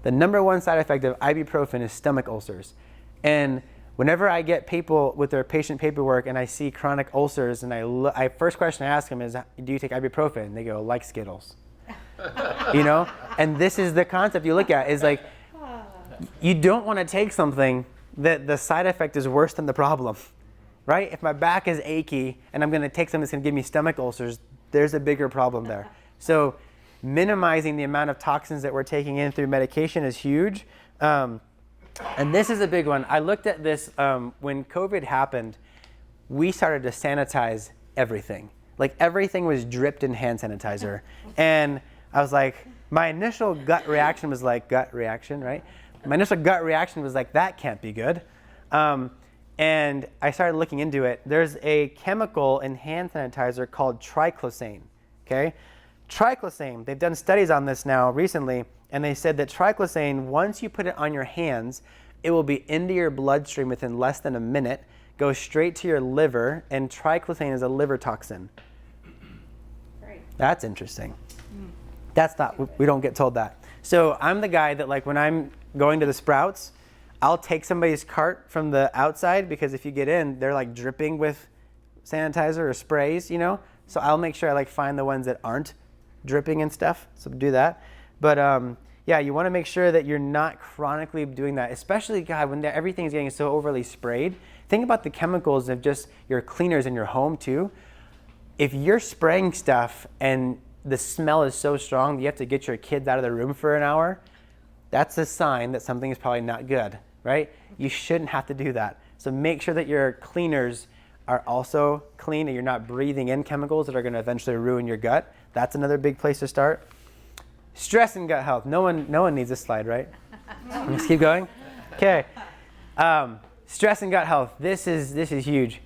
The number one side effect of ibuprofen is stomach ulcers. And whenever I get people with their patient paperwork and I see chronic ulcers, and first question I ask them is, do you take ibuprofen? And they go, like Skittles. You know? And this is the concept you look at, is like, you don't want to take something that the side effect is worse than the problem, right? If my back is achy and I'm going to take something that's going to give me stomach ulcers, there's a bigger problem there. So minimizing the amount of toxins that we're taking in through medication is huge. And this is a big one. I looked at this when COVID happened. We started to sanitize everything. Like everything was dripped in hand sanitizer. And I was like, my initial gut reaction was like, right? My initial gut reaction was like, that can't be good. And I started looking into it. There's a chemical in hand sanitizer called triclosan, okay? Triclosan, they've done studies on this now recently, and they said that triclosan, once you put it on your hands, it will be into your bloodstream within less than a minute, go straight to your liver, and triclosan is a liver toxin. Great. That's interesting. That's not, we don't get told that. So I'm the guy that, like, when I'm going to the Sprouts, I'll take somebody's cart from the outside, because if you get in, they're like dripping with sanitizer or sprays, you know? So I'll make sure I like find the ones that aren't dripping and stuff, so do that. But yeah, you want to make sure that you're not chronically doing that, especially, God, when everything's getting so overly sprayed. Think about the chemicals of just your cleaners in your home too. If you're spraying stuff and the smell is so strong that you have to get your kids out of the room for an hour, that's a sign that something is probably not good, right? You shouldn't have to do that. So make sure that your cleaners are also clean and you're not breathing in chemicals that are going to eventually ruin your gut. That's another big place to start. Stress and gut health. No one needs this slide, right? Let's keep going. Okay. Stress and gut health. This is huge.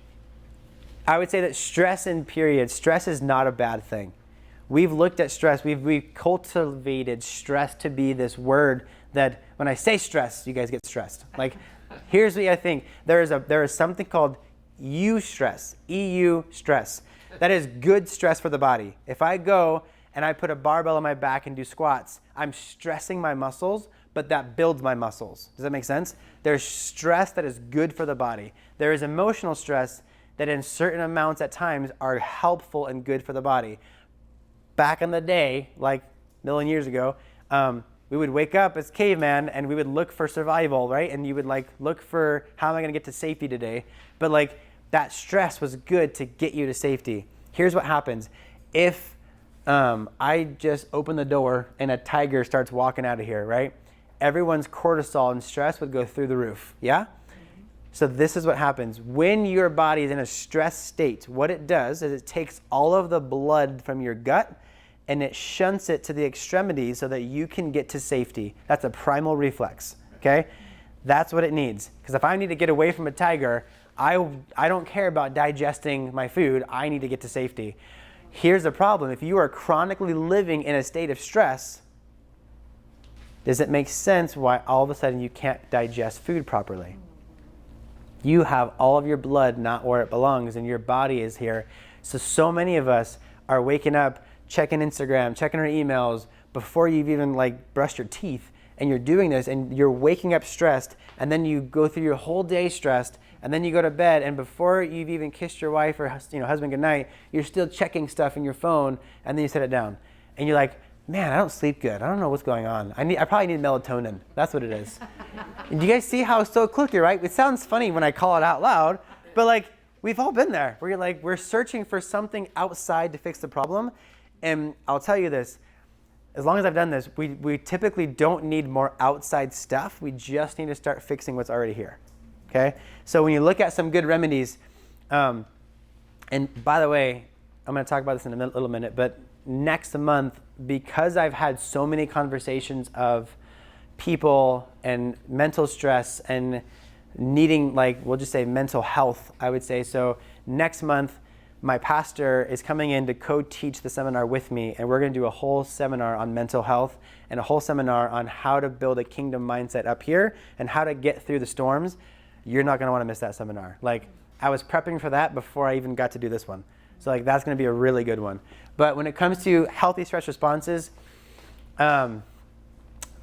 I would say that stress is not a bad thing. We've looked at stress. We've cultivated stress to be this word that when I say stress, you guys get stressed. Like, here's what I think. There is something called eustress, EU stress. That is good stress for the body. If I go and I put a barbell on my back and do squats, I'm stressing my muscles, but that builds my muscles. Does that make sense? There's stress that is good for the body. There is emotional stress that in certain amounts at times are helpful and good for the body. Back in the day, like a million years ago, we would wake up as caveman and we would look for survival, right? And you would like look for, how am I gonna get to safety today? But like that stress was good to get you to safety. Here's what happens. If I just open the door and a tiger starts walking out of here, right? Everyone's cortisol and stress would go through the roof, yeah? So this is what happens. When your body is in a stress state, what it does is it takes all of the blood from your gut and it shunts it to the extremities so that you can get to safety. That's a primal reflex, okay? That's what it needs. Because if I need to get away from a tiger, I don't care about digesting my food. I need to get to safety. Here's the problem. If you are chronically living in a state of stress, does it make sense why all of a sudden you can't digest food properly? You have all of your blood not where it belongs and your body is here. So many of us are waking up, checking Instagram, checking our emails before you've even like brushed your teeth, and you're doing this and you're waking up stressed, and then you go through your whole day stressed, and then you go to bed, and before you've even kissed your wife or husband goodnight, you're still checking stuff in your phone, and then you set it down. and you're like, man, I don't sleep good. I don't know what's going on. I probably need melatonin. That's what it is. And do you guys see how it's so clicky, right? It sounds funny when I call it out loud, but like, we've all been there where you're like, we're searching for something outside to fix the problem. And I'll tell you this, as long as I've done this, we typically don't need more outside stuff. We just need to start fixing what's already here, okay? So when you look at some good remedies, and by the way, I'm gonna talk about this in a little minute, but next month, because I've had so many conversations of people and mental stress and needing, like, we'll just say mental health, I would say. So next month, my pastor is coming in to co-teach the seminar with me, and we're going to do a whole seminar on mental health and a whole seminar on how to build a kingdom mindset up here and how to get through the storms. You're not going to want to miss that seminar. Like, I was prepping for that before I even got to do this one. So like, that's going to be a really good one. But when it comes to healthy stress responses,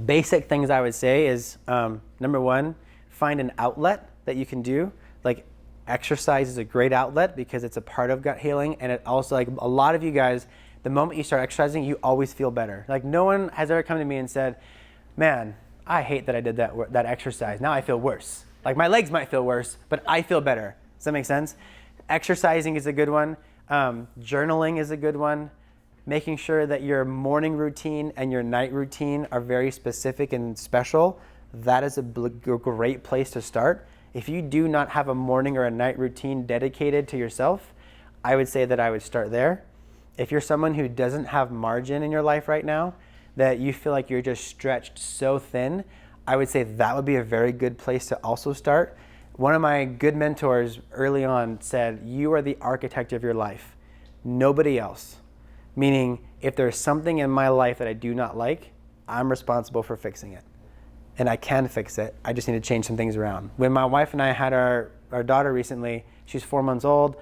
basic things I would say is, number one, find an outlet that you can do. Like, exercise is a great outlet because it's a part of gut healing, and it also, like, a lot of you guys, the moment you start exercising, you always feel better. Like, no one has ever come to me and said, man, I hate that I did that exercise. Now I feel worse. Like, my legs might feel worse, but I feel better. Does that make sense? Exercising is a good one. Journaling is a good one. Making sure that your morning routine and your night routine are very specific and special. That is a great place to start. If you do not have a morning or a night routine dedicated to yourself, I would say that I would start there. If you're someone who doesn't have margin in your life right now, that you feel like you're just stretched so thin, I would say that would be a very good place to also start. One of my good mentors early on said, you are the architect of your life, nobody else. Meaning, if there's something in my life that I do not like, I'm responsible for fixing it. And I can fix it. I just need to change some things around. When my wife and I had our daughter recently, she's 4 months old,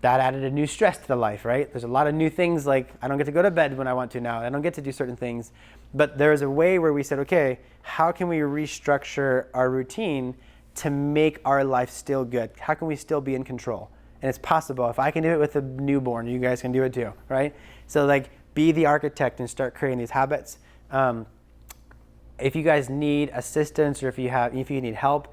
that added a new stress to the life, right? There's a lot of new things, like I don't get to go to bed when I want to now. I don't get to do certain things. But there's a way where we said, okay, how can we restructure our routine to make our life still good? How can we still be in control? And it's possible. If I can do it with a newborn, you guys can do it too, right? So like, be the architect and start creating these habits. If you guys need assistance, or if you need help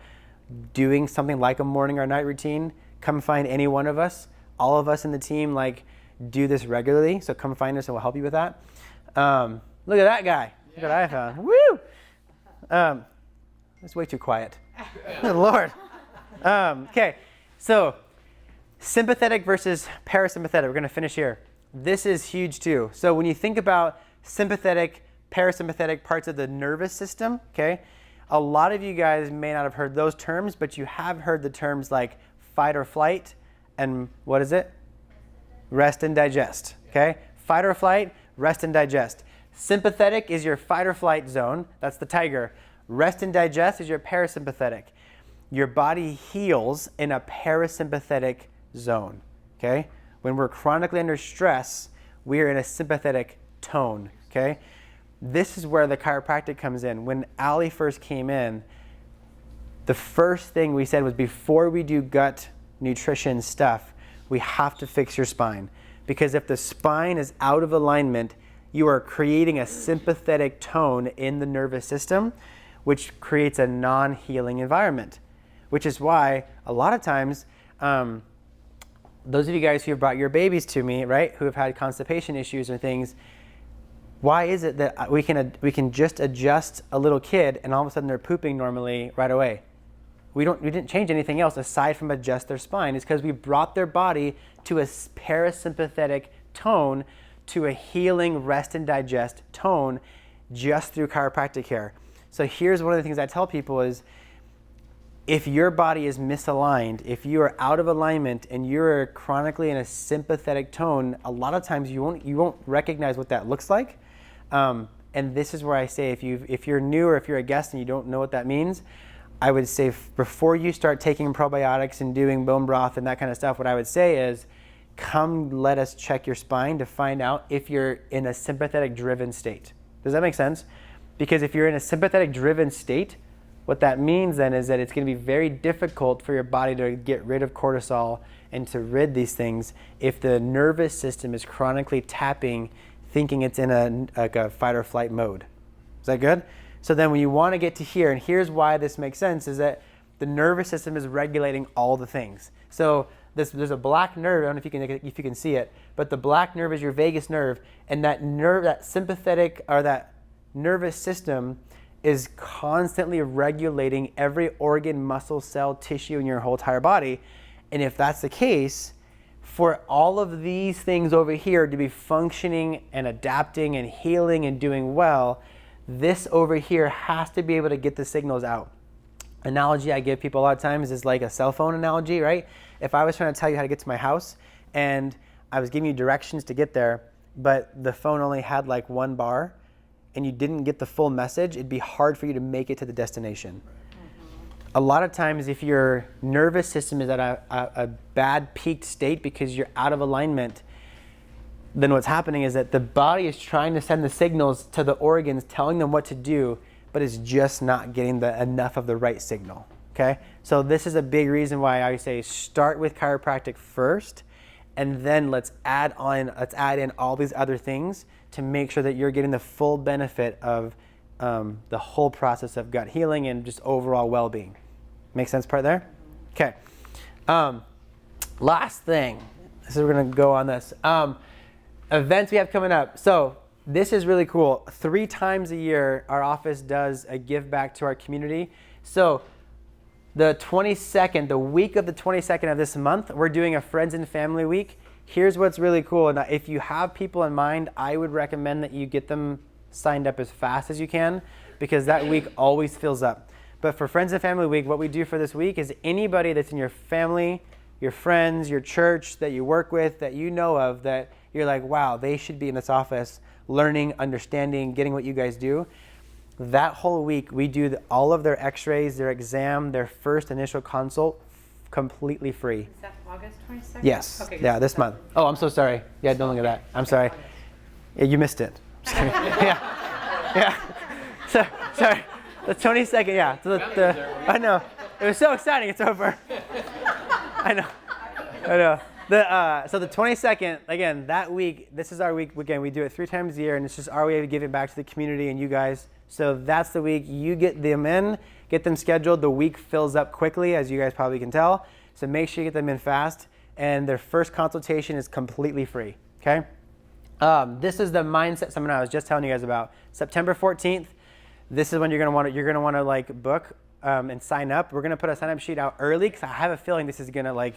doing something like a morning or night routine, come find any one of us. All of us in the team like do this regularly, so come find us and we'll help you with that. Look at that guy. Yeah. Look what I found. Woo! It's way too quiet. Good Lord. Okay, so sympathetic versus parasympathetic. We're going to finish here. This is huge too. So when you think about sympathetic, parasympathetic parts of the nervous system, okay, a lot of you guys may not have heard those terms, but you have heard the terms like fight or flight and what is it? Rest and digest, okay? Fight or flight, rest and digest. Sympathetic is your fight or flight zone. That's the tiger. Rest and digest is your parasympathetic. Your body heals in a parasympathetic zone, okay? When we're chronically under stress, we are in a sympathetic tone, okay? This is where the chiropractic comes in. When Allie first came in, the first thing we said was, before we do gut nutrition stuff, we have to fix your spine. Because if the spine is out of alignment, you are creating a sympathetic tone in the nervous system, which creates a non-healing environment. Which is why a lot of times, those of you guys who have brought your babies to me, right, who have had constipation issues or things, why is it that we can just adjust a little kid and all of a sudden they're pooping normally right away? We didn't change anything else aside from adjust their spine. It's because we brought their body to a parasympathetic tone, to a healing rest and digest tone, just through chiropractic care. So here's one of the things I tell people is, if your body is misaligned, if you are out of alignment and you're chronically in a sympathetic tone, a lot of times you won't recognize what that looks like. And this is where I say, if you're new or if you're a guest and you don't know what that means, I would say before you start taking probiotics and doing bone broth and that kind of stuff, what I would say is, come let us check your spine to find out if you're in a sympathetic driven state. Does that make sense? Because if you're in a sympathetic driven state, what that means then is that it's going to be very difficult for your body to get rid of cortisol and to rid these things if the nervous system is chronically tapping thinking it's in a fight or flight mode. Is that good? So then when you want to get to here, and here's why this makes sense, is that the nervous system is regulating all the things. So there's a black nerve, I don't know if you can see it, but the black nerve is your vagus nerve, and that nerve, that sympathetic, or that nervous system is constantly regulating every organ, muscle, cell, tissue in your whole entire body. And if that's the case, for all of these things over here to be functioning and adapting and healing and doing well, this over here has to be able to get the signals out. Analogy I give people a lot of times is like a cell phone analogy, right? If I was trying to tell you how to get to my house and I was giving you directions to get there, but the phone only had like one bar and you didn't get the full message, it'd be hard for you to make it to the destination. A lot of times if your nervous system is at a bad peaked state because you're out of alignment, then what's happening is that the body is trying to send the signals to the organs telling them what to do, but it's just not getting enough of the right signal, okay? So this is a big reason why I say start with chiropractic first, and then let's add in all these other things to make sure that you're getting the full benefit of the whole process of gut healing and just overall well-being. Make sense part there? Okay. Last thing, so we're gonna go on this. Events we have coming up. So this is really cool. 3 times a year, our office does a give back to our community. So the 22nd, the week of the 22nd of this month, we're doing a Friends and Family Week. Here's what's really cool. And if you have people in mind, I would recommend that you get them signed up as fast as you can, because that week always fills up. But for Friends and Family Week, what we do for this week is anybody that's in your family, your friends, your church that you work with, that you know of, that you're like, wow, they should be in this office learning, understanding, getting what you guys do. That whole week, we do all of their x-rays, their exam, their first initial consult, completely free. Is that August 22nd? Yes. Okay, yeah, this month. Oh, I'm so sorry. Yeah, don't look at that. I'm sorry. Yeah, you missed it. yeah. So, sorry. The 22nd, yeah. So I know. It was so exciting. It's over. I know. So the 22nd, again, that week, this is our week. Again, we do it 3 times a year, and it's just our way of giving back to the community and you guys. So that's the week. You get them in, get them scheduled. The week fills up quickly, as you guys probably can tell. So make sure you get them in fast. And their first consultation is completely free, okay? This is the mindset seminar I was just telling you guys about. September 14th. This is when you're gonna want to like book and sign up. We're gonna put a sign-up sheet out early because I have a feeling this is gonna like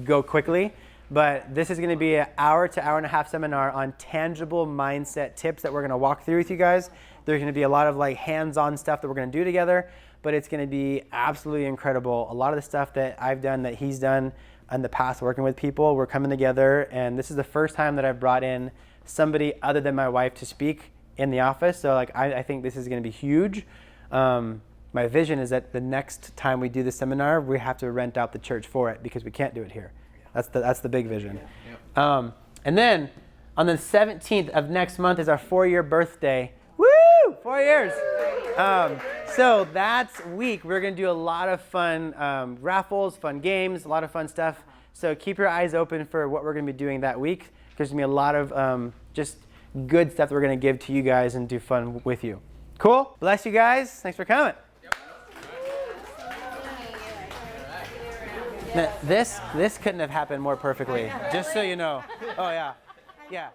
go quickly. But this is gonna be an hour to hour and a half seminar on tangible mindset tips that we're gonna walk through with you guys. There's gonna be a lot of like hands-on stuff that we're gonna do together, but it's gonna be absolutely incredible. A lot of the stuff that I've done, that he's done in the past working with people, we're coming together, and this is the first time that I've brought in somebody other than my wife to speak in the office. So like I think this is gonna be huge. My vision is that the next time we do the seminar, we have to rent out the church for it because we can't do it here. That's the big vision. And then on the 17th of next month is our 4-year birthday. Woo! 4 years. So that's week. We're going to do a lot of fun raffles, fun games, a lot of fun stuff. So keep your eyes open for what we're going to be doing that week. There's going to be a lot of just good stuff that we're going to give to you guys and do fun with you. Cool? Bless you guys. Thanks for coming. Now, this couldn't have happened more perfectly, just so you know. Oh, yeah. Yeah.